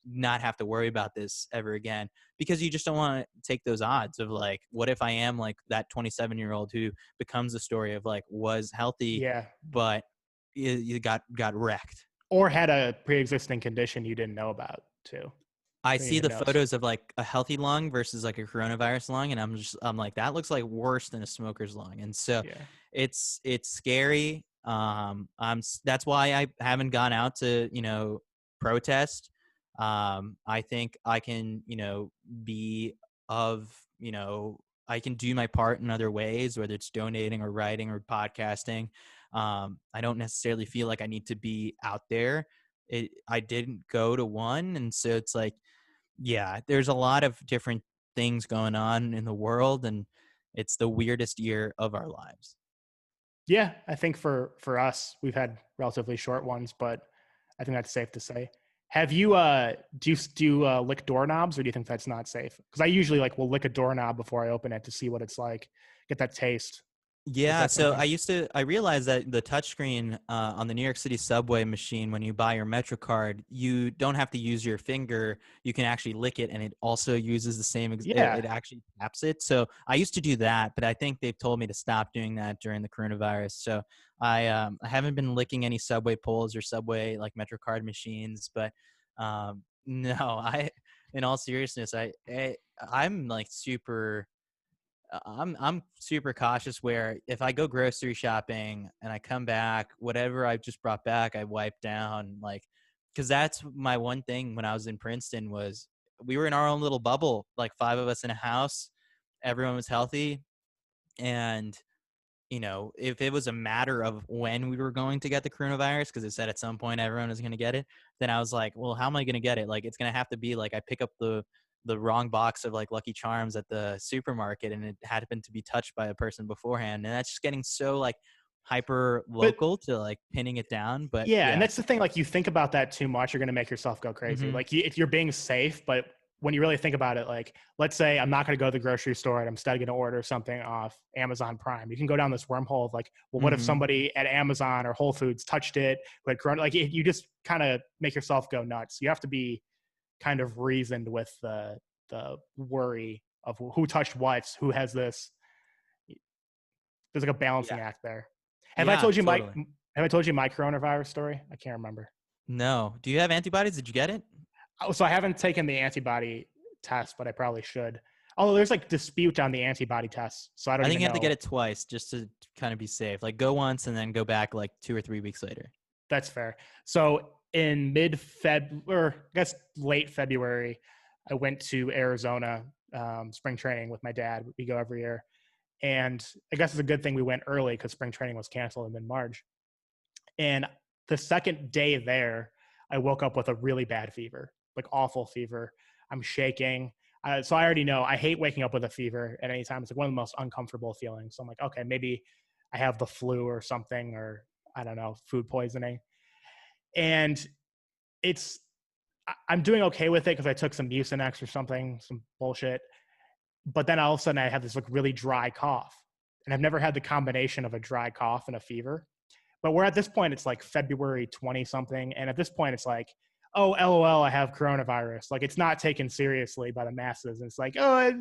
Speaker 5: not have to worry about this ever again, because you just don't want to take those odds of like, what if I am like that 27-year-old who becomes the story of like was healthy
Speaker 1: Yeah.
Speaker 5: but you got wrecked.
Speaker 1: Or had a pre-existing condition you didn't know about too.
Speaker 5: I
Speaker 1: Didn't
Speaker 5: see
Speaker 1: even
Speaker 5: the
Speaker 1: know.
Speaker 5: photos of like a healthy lung versus like a coronavirus lung, and I'm like, that looks like worse than a smoker's lung. And so
Speaker 1: Yeah.
Speaker 5: it's scary. That's why I haven't gone out to protest. I think I can be of I can do my part in other ways, whether it's donating or writing or podcasting. I don't necessarily feel like I need to be out there. I didn't go to one, and so it's like, yeah, there's a lot of different things going on in the world, and it's the weirdest year of our lives.
Speaker 1: Yeah, I think for us, we've had relatively short ones, but I think that's safe to say. Have you do you lick doorknobs, or do you think that's not safe? Because I usually like will lick a doorknob before I open it to see what it's like, get that taste. Is
Speaker 5: Yeah,
Speaker 1: that
Speaker 5: so
Speaker 1: something?
Speaker 5: I realized that the touchscreen on the New York City subway machine, when you buy your Metro card, you don't have to use your finger. You can actually lick it, and it also uses the same,
Speaker 1: Yeah,
Speaker 5: it actually taps it. So I used to do that, but I think they've told me to stop doing that during the coronavirus. So I haven't been licking any subway poles or subway like Metro card machines, but no, in all seriousness, I'm like super. I'm super cautious where if I go grocery shopping and I come back, whatever I just brought back, I wipe down, like, because that's my one thing when I was in Princeton was we were in our own little bubble, like 5 of us in a house, everyone was healthy. And if it was a matter of when we were going to get the coronavirus, because it said at some point everyone was going to get it, then I was like, well, how am I going to get it? Like, it's going to have to be like I pick up the wrong box of like Lucky Charms at the supermarket, and it happened to be touched by a person beforehand, and that's just getting so like hyper
Speaker 1: but
Speaker 5: local to like pinning it down. But
Speaker 1: yeah, and
Speaker 5: yeah.
Speaker 1: that's the thing. Like, you think about that too much, you're going to make yourself go crazy.
Speaker 5: Hmm.
Speaker 1: Like, if you're being safe, but when you really think about it, like, let's say I'm not going to go to the grocery store and I'm instead going to order something off Amazon Prime. You can go down this wormhole of like, well, what if
Speaker 5: Hmm.
Speaker 1: somebody at Amazon or Whole Foods touched it who had corona? Like, you just kind of make yourself go nuts. You have to be kind of reasoned with the worry of who touched what, who has this. There's like a balancing
Speaker 5: Yeah.
Speaker 1: act there. Have I
Speaker 5: Yeah,
Speaker 1: told you my
Speaker 5: totally.
Speaker 1: have I told you my coronavirus story? I can't remember.
Speaker 5: No, do you have antibodies? Did you get it?
Speaker 1: Oh, so I haven't taken the antibody test, but I probably should. Although there's like dispute on the antibody tests, so I don't
Speaker 5: I think
Speaker 1: even
Speaker 5: you have to get
Speaker 1: know.
Speaker 5: it twice just to kind of be safe. Like, go once and then go back like 2 or 3 weeks later.
Speaker 1: That's fair. So in mid-Feb, or I guess late February, I went to Arizona spring training with my dad. We go every year, and I guess it's a good thing we went early because spring training was canceled in mid-March. And the second day there, I woke up with a really bad fever, like awful fever. I'm shaking. So I already know I hate waking up with a fever at any time. It's like one of the most uncomfortable feelings. So I'm like, okay, maybe I have the flu or something, or I don't know, food poisoning. And it's, I'm doing okay with it because I took some Mucinex or something, some bullshit. But then all of a sudden I have this like really dry cough. And I've never had the combination of a dry cough and a fever. But we're at this point, it's like February 20 something. And at this point, it's like, oh, LOL, I have coronavirus. Like, it's not taken seriously by the masses. And it's like, oh,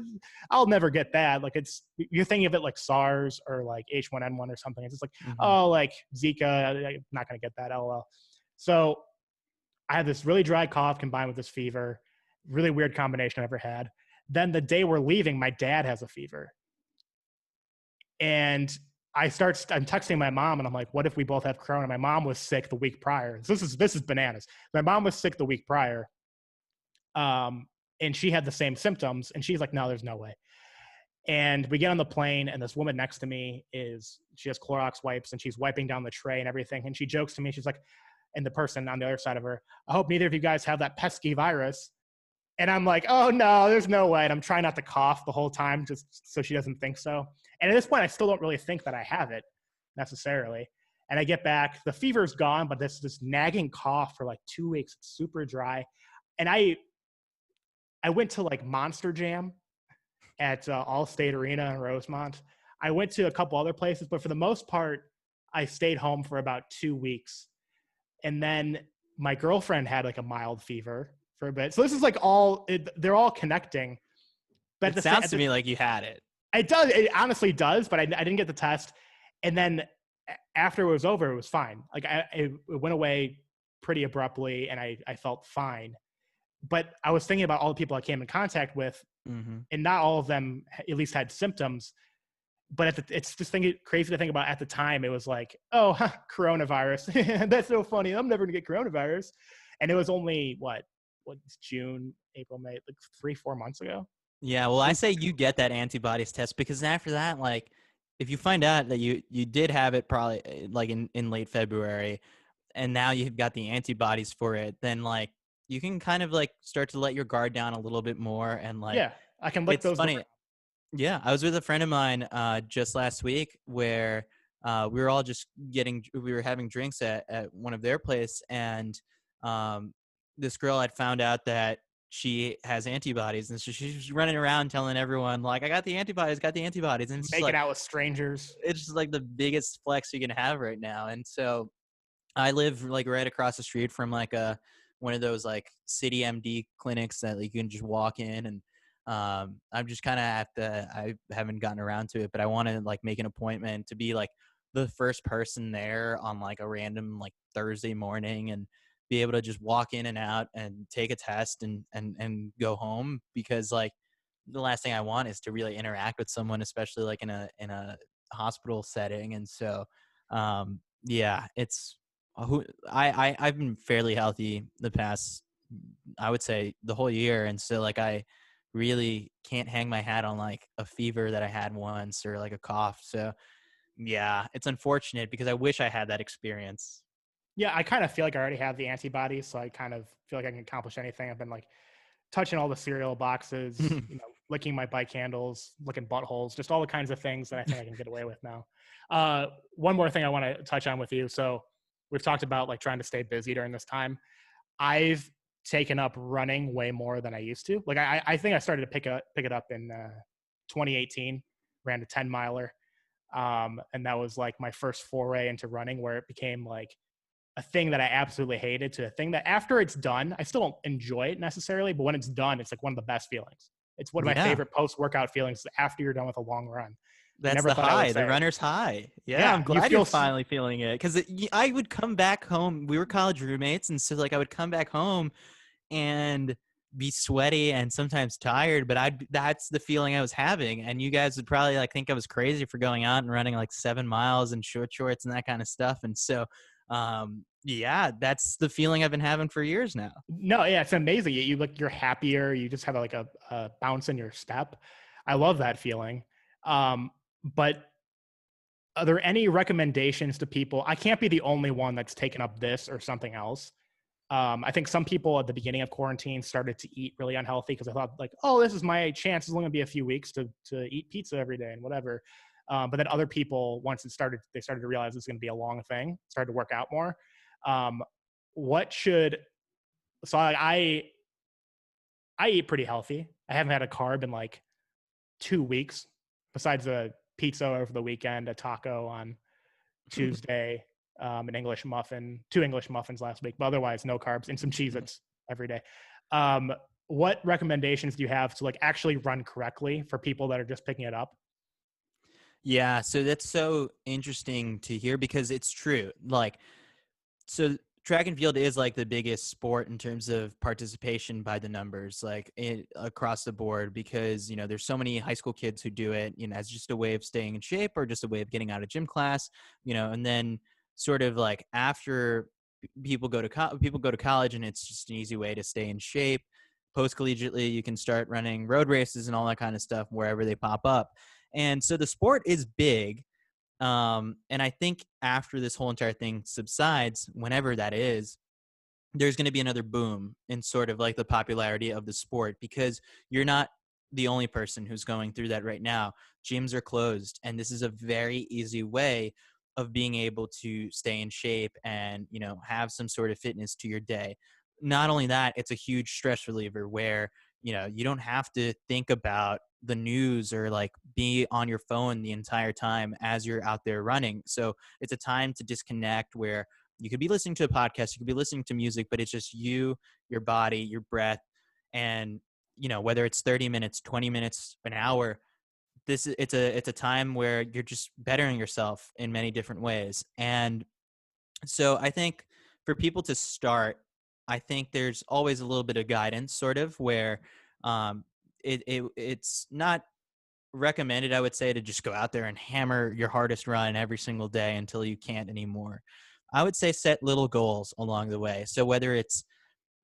Speaker 1: I'll never get that. Like, you're thinking of it like SARS or like H1N1 or something. It's just like,
Speaker 5: Hmm.
Speaker 1: oh, like Zika, I'm not going to get that, LOL. So I had this really dry cough combined with this fever, really weird combination I ever had. Then the day we're leaving, my dad has a fever. And I'm texting my mom and I'm like, what if we both have corona? My mom was sick the week prior. So this is bananas. My mom was sick the week prior. And she had the same symptoms. And she's like, no, there's no way. And we get on the plane, and this woman next to me she has Clorox wipes, and she's wiping down the tray and everything. And she jokes to me, she's like, and the person on the other side of her, I hope neither of you guys have that pesky virus. And I'm like, oh no, there's no way. And I'm trying not to cough the whole time just so she doesn't think so. And at this point, I still don't really think that I have it necessarily. And I get back, the fever's gone, but this nagging cough for like 2 weeks. It's super dry. And I went to like Monster Jam at Allstate Arena in Rosemont. I went to a couple other places, but for the most part, I stayed home for about 2 weeks. And then my girlfriend had like a mild fever for a bit. So this is like they're all connecting. But
Speaker 5: It sounds to me like you had it.
Speaker 1: It does. It honestly does, but I didn't get the test. And then after it was over, it was fine. Like it went away pretty abruptly and I felt fine. But I was thinking about all the people I came in contact with, and not all of them at least had symptoms. But it's just crazy to think about. At the time, it was like, oh, coronavirus. That's so funny. I'm never gonna get coronavirus. And it was only what's June, April, May, like 3-4 months ago.
Speaker 5: Yeah, well, I say you get that antibodies test because after that, like, if you find out that you did have it probably like in late February, and now you've got the antibodies for it, then like you can kind of like start to let your guard down a little bit more, and like
Speaker 1: I can lick
Speaker 5: it's
Speaker 1: those.
Speaker 5: funny. Yeah, I was with a friend of mine just last week where we were having drinks at one of their place, and this girl had found out that she has antibodies, and so she's running around telling everyone like, I got the antibodies, and it's
Speaker 1: Making out with strangers.
Speaker 5: It's just like the biggest flex you can have right now. And so I live like right across the street from like one of those like City MD clinics that like, you can just walk in, and I'm just kind of I haven't gotten around to it, but I want to like make an appointment to be like the first person there on like a random like Thursday morning and be able to just walk in and out and take a test and go home, because like the last thing I want is to really interact with someone, especially like in a hospital setting. And so yeah, it's I've been fairly healthy the past, I would say, the whole year. And so like I really can't hang my hat on like a fever that I had once or like a cough. So yeah, it's unfortunate because I wish I had that experience.
Speaker 1: Yeah, I kind of feel like I already have the antibodies, so I kind of feel like I can accomplish anything. I've been like touching all the cereal boxes, licking my bike handles, licking buttholes, just all the kinds of things that I think I can get away with now. One more thing I want to touch on with you. So we've talked about like trying to stay busy during this time. I've taken up running way more than I used to. Like I think I started to pick it up in 2018, ran a 10 miler. And that was like my first foray into running, where it became like a thing that I absolutely hated to a thing that after it's done, I still don't enjoy it necessarily, but when it's done, it's like one of the best feelings. It's one of my favorite post-workout feelings after you're done with a long run.
Speaker 5: That's the high, the runner's high. Yeah, I'm glad you're finally feeling it, because I would come back home. We were college roommates, and so like I would come back home and be sweaty and sometimes tired, but that's the feeling I was having. And you guys would probably like think I was crazy for going out and running like 7 miles in short shorts and that kind of stuff. And so yeah, that's the feeling I've been having for years now.
Speaker 1: No, yeah, it's amazing. You look, you're happier. You just have like a bounce in your step. I love that feeling. But are there any recommendations to people? I can't be the only one that's taken up this or something else. I think some people at the beginning of quarantine started to eat really unhealthy because I thought like, oh, this is my chance. It's only gonna be a few weeks to eat pizza every day and whatever. But then other people, once they started to realize it's going to be a long thing, started to work out more. So I eat pretty healthy. I haven't had a carb in like 2 weeks, besides a pizza over the weekend, a taco on Tuesday, an English muffin, 2 English muffins last week, but otherwise no carbs, and some Cheez-Its every day. What recommendations do you have to like actually run correctly for people that are just picking it up?
Speaker 5: Yeah, so that's so interesting to hear, because it's true. Like, so track and field is like the biggest sport in terms of participation by the numbers, like across the board, because, you know, there's so many high school kids who do it, you know, as just a way of staying in shape or just a way of getting out of gym class, you know, and then sort of like after people go to college, and it's just an easy way to stay in shape. Post-collegiately, you can start running road races and all that kind of stuff wherever they pop up. And so the sport is big. And I think after this whole entire thing subsides, whenever that is, there's going to be another boom in sort of like the popularity of the sport, because you're not the only person who's going through that right now. Gyms are closed, and this is a very easy way of being able to stay in shape and, have some sort of fitness to your day. Not only that, it's a huge stress reliever where, you don't have to think about the news or like be on your phone the entire time as you're out there running. So it's a time to disconnect where you could be listening to a podcast, you could be listening to music, but it's just you, your body, your breath, and whether it's 30 minutes, 20 minutes, an hour, it's a time where you're just bettering yourself in many different ways. And so I think for people to start, I think there's always a little bit of guidance, sort of, where it's not recommended, I would say, to just go out there and hammer your hardest run every single day until you can't anymore. I would say set little goals along the way. So whether it's,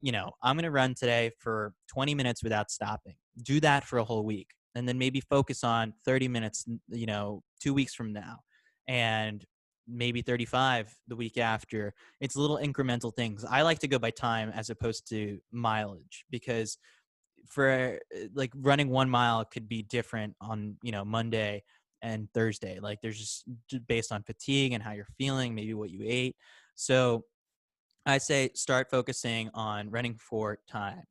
Speaker 5: I'm going to run today for 20 minutes without stopping, do that for a whole week, and then maybe focus on 30 minutes, 2 weeks from now, and maybe 35 the week after. It's little incremental things. I like to go by time as opposed to mileage, because for like running 1 mile could be different on, Monday and Thursday. Like there's just based on fatigue and how you're feeling, maybe what you ate. So I say start focusing on running for time.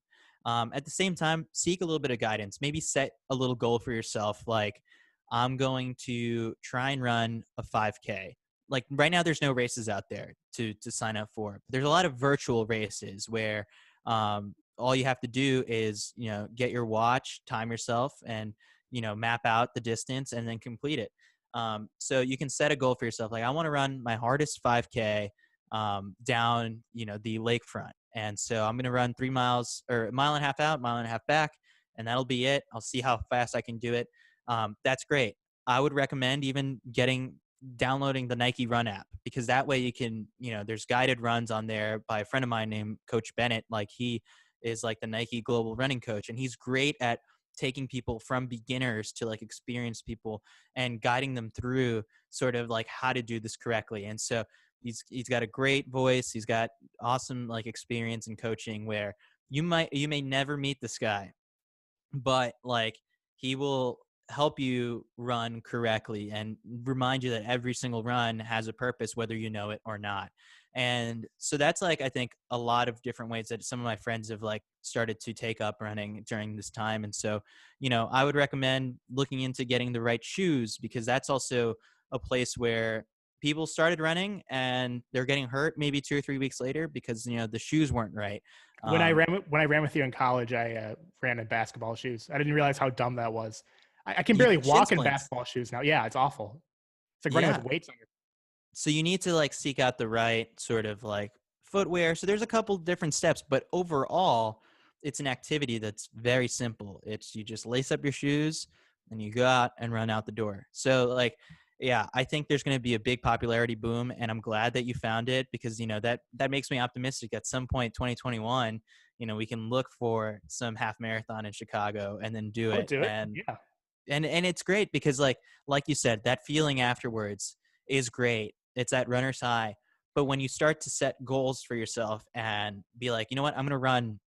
Speaker 5: At the same time, seek a little bit of guidance. Maybe set a little goal for yourself. Like, I'm going to try and run a 5K. Like right now, there's no races out there to sign up for. There's a lot of virtual races where all you have to do is, get your watch, time yourself, and, map out the distance and then complete it. So you can set a goal for yourself. Like, I want to run my hardest 5K down, the lakefront. And so I'm going to run 3 miles, or a mile and a half out, mile and a half back, and that'll be it. I'll see how fast I can do it. That's great. I would recommend even downloading the Nike Run app, because that way you can, there's guided runs on there by a friend of mine named Coach Bennett. Like, he is like the Nike global running coach, and he's great at taking people from beginners to like experienced people and guiding them through sort of like how to do this correctly. And so he's got a great voice. He's got awesome like experience in coaching, where you may never meet this guy, but like he will help you run correctly and remind you that every single run has a purpose, whether you know it or not. And so that's like, I think, a lot of different ways that some of my friends have like started to take up running during this time. And so, I would recommend looking into getting the right shoes, because that's also a place where people started running and they're getting hurt maybe 2 or 3 weeks later because, the shoes weren't right.
Speaker 1: When I ran with you in college, I ran in basketball shoes. I didn't realize how dumb that was. I can barely walk in basketball shoes now. Yeah, it's awful. It's like running with weights on your.
Speaker 5: So you need to like seek out the right sort of like footwear. So there's a couple different steps, but overall, it's an activity that's very simple. It's you just lace up your shoes and you go out and run out the door. So like, yeah, I think there's going to be a big popularity boom, and I'm glad that you found it, because that makes me optimistic. At some point, 2021, we can look for some half marathon in Chicago and then do it. And
Speaker 1: yeah.
Speaker 5: And it's great because like you said, that feeling afterwards is great. It's that runner's high. But when you start to set goals for yourself and be like, you know what, I'm going to run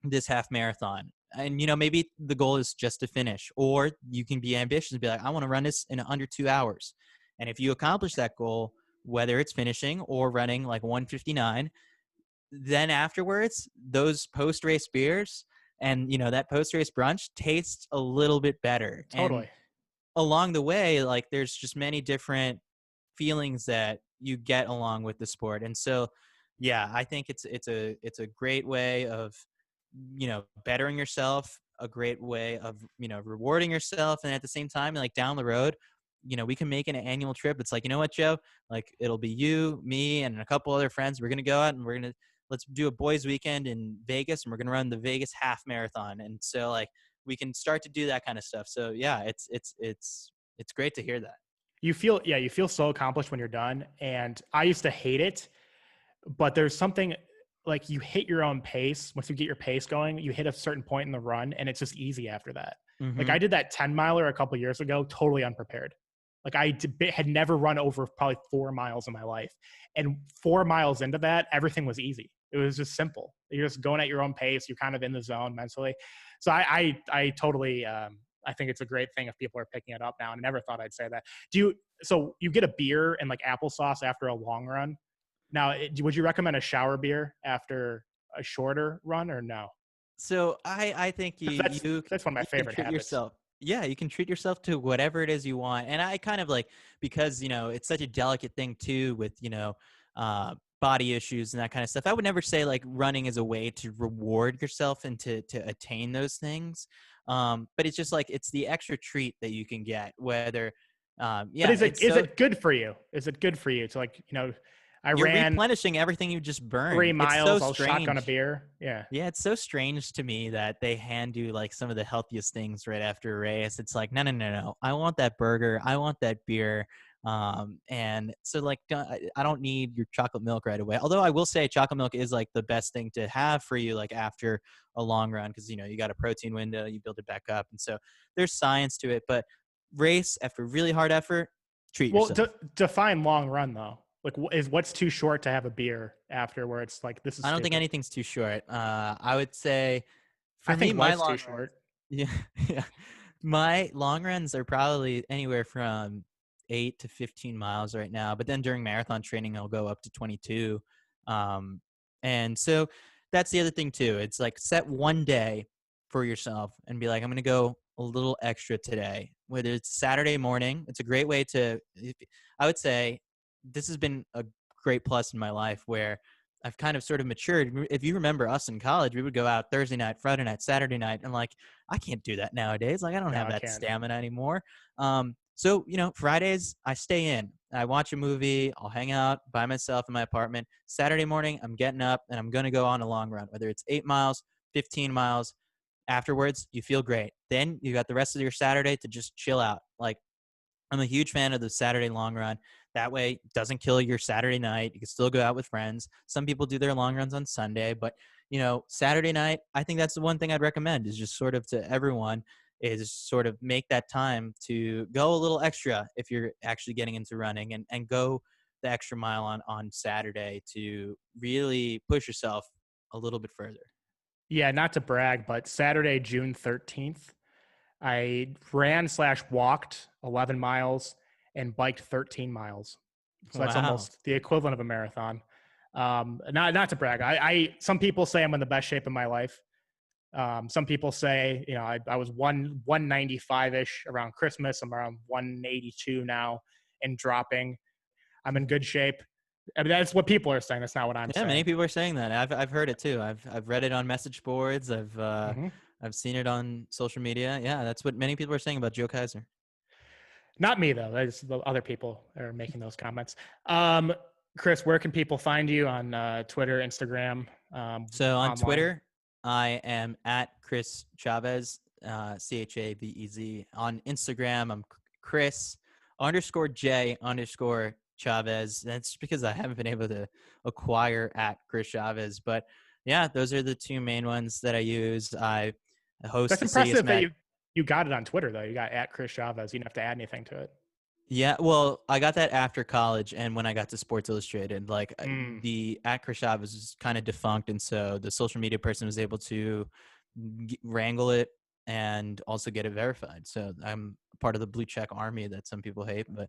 Speaker 5: this half marathon. And, maybe the goal is just to finish, or you can be ambitious and be like, I want to run this in under 2 hours. And if you accomplish that goal, whether it's finishing or running like 1:59, then afterwards, those post-race beers and, that post-race brunch tastes a little bit better.
Speaker 1: Totally.
Speaker 5: And along the way, like there's just many different feelings that you get along with the sport. And so, yeah, I think it's a great way of, bettering yourself, a great way of, rewarding yourself. And at the same time, like down the road, we can make an annual trip. It's like, you know what, Joe, like it'll be you, me, and a couple other friends. We're going to go out and let's do a boys weekend in Vegas, and we're going to run the Vegas half marathon. And so like, we can start to do that kind of stuff. So yeah, it's great to hear that.
Speaker 1: You feel so accomplished when you're done. And I used to hate it, but there's something like you hit your own pace. Once you get your pace going, you hit a certain point in the run and it's just easy after that. Mm-hmm. Like I did that 10 miler a couple of years ago, totally unprepared. Like had never run over probably 4 miles in my life. And 4 miles into that, everything was easy. It was just simple. You're just going at your own pace. You're kind of in the zone mentally. So I totally, I think it's a great thing if people are picking it up now. And I never thought I'd say that. So you get a beer and like applesauce after a long run. Now, would you recommend a shower beer after a shorter run or no?
Speaker 5: So I think
Speaker 1: That's one of my
Speaker 5: you can
Speaker 1: favorite
Speaker 5: treat
Speaker 1: habits.
Speaker 5: yourself. Yeah, you can treat yourself to whatever it is you want. And I kind of like, because, it's such a delicate thing too with, body issues and that kind of stuff. I would never say like running is a way to reward yourself and to attain those things. But it's just like, it's the extra treat that you can get, whether,
Speaker 1: But
Speaker 5: yeah,
Speaker 1: is it good for you? Is it good for you to like, I
Speaker 5: you're
Speaker 1: ran
Speaker 5: replenishing everything you just burned.
Speaker 1: 3
Speaker 5: It's
Speaker 1: miles,
Speaker 5: so
Speaker 1: I'll shotgun a
Speaker 5: strange.
Speaker 1: beer. Yeah.
Speaker 5: Yeah, it's so strange to me that they hand you like some of the healthiest things right after a race. It's like, no, no, no, no. I want that burger. I want that beer. And so like, I don't need your chocolate milk right away. Although I will say chocolate milk is like the best thing to have for you, like after a long run, because, you got a protein window, you build it back up. And so there's science to it, but race after really hard effort, treat
Speaker 1: Well,
Speaker 5: yourself.
Speaker 1: define long run though. Like, what's too short to have a beer after where it's like, this is
Speaker 5: I don't think
Speaker 1: stupid?
Speaker 5: anything's too short. I would say
Speaker 1: I
Speaker 5: for me,
Speaker 1: think
Speaker 5: my
Speaker 1: life's too
Speaker 5: long runs,
Speaker 1: short.
Speaker 5: yeah, yeah, my long runs are probably anywhere from 8 to 15 miles right now. But then during marathon training, I'll go up to 22. Um, and so that's the other thing too. It's like set one day for yourself and be like, I'm going to go a little extra today. Whether it's Saturday morning, it's a great way to. I would say this has been a great plus in my life where I've kind of sort of matured. If you remember us in college, we would go out Thursday night, Friday night, Saturday night, and like I can't do that nowadays. Like I don't
Speaker 1: No,
Speaker 5: have
Speaker 1: I
Speaker 5: that
Speaker 1: can't.
Speaker 5: stamina anymore. So Fridays I stay in. I watch a movie. I'll hang out by myself in my apartment. Saturday morning, I'm getting up and I'm gonna go on a long run, whether it's 8 miles, 15 miles. Afterwards, you feel great. Then you got the rest of your Saturday to just chill out. Like I'm a huge fan of the Saturday long run. That way, it doesn't kill your Saturday night. You can still go out with friends. Some people do their long runs on Sunday, but Saturday night, I think that's the one thing I'd recommend is just sort of to everyone is sort of make that time to go a little extra if you're actually getting into running and go the extra mile on Saturday to really push yourself a little bit further.
Speaker 1: Yeah, not to brag, but Saturday, June 13th, I ran/walked 11 miles and biked 13 miles. So that's
Speaker 5: Wow.
Speaker 1: almost the equivalent of a marathon. Not to brag. Some people say I'm in the best shape of my life. Some people say, I was 195-ish around Christmas. I'm around 182 now and dropping. I'm in good shape. I mean, that's what people are saying. That's not what I'm
Speaker 5: Yeah,
Speaker 1: saying.
Speaker 5: many people are saying that. I've heard it too. I've read it on message boards. I've seen it on social media. Yeah, that's what many people are saying about Joe Kaiser.
Speaker 1: Not me though. That's the other people that are making those comments. Chris, where can people find you on Twitter, Instagram?
Speaker 5: So on
Speaker 1: online?
Speaker 5: Twitter, I am at Chris Chavez, Chavez. On Instagram, I'm Chris_J_Chavez. That's because I haven't been able to acquire at Chris Chavez. But yeah, those are the two main ones that I use. I host
Speaker 1: That's
Speaker 5: the Citius
Speaker 1: impressive that
Speaker 5: Mag.
Speaker 1: you got it on Twitter though. You got at Chris Chavez. You didn't have to add anything to it.
Speaker 5: Yeah, well, I got that after college and when I got to Sports Illustrated. Like the at Chris Chavez was kind of defunct, and so the social media person was able to wrangle it and also get it verified. So I'm part of the blue check army that some people hate. But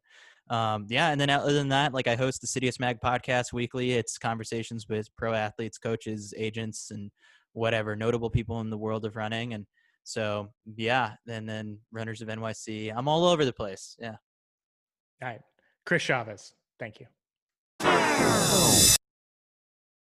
Speaker 5: yeah, and then other than that, like I host the Citius Mag podcast weekly. It's conversations with pro athletes, coaches, agents, and whatever notable people in the world of running. And so yeah, and then Runners of NYC. I'm all over the place. Yeah.
Speaker 1: All right. Chris Chavez. Thank you.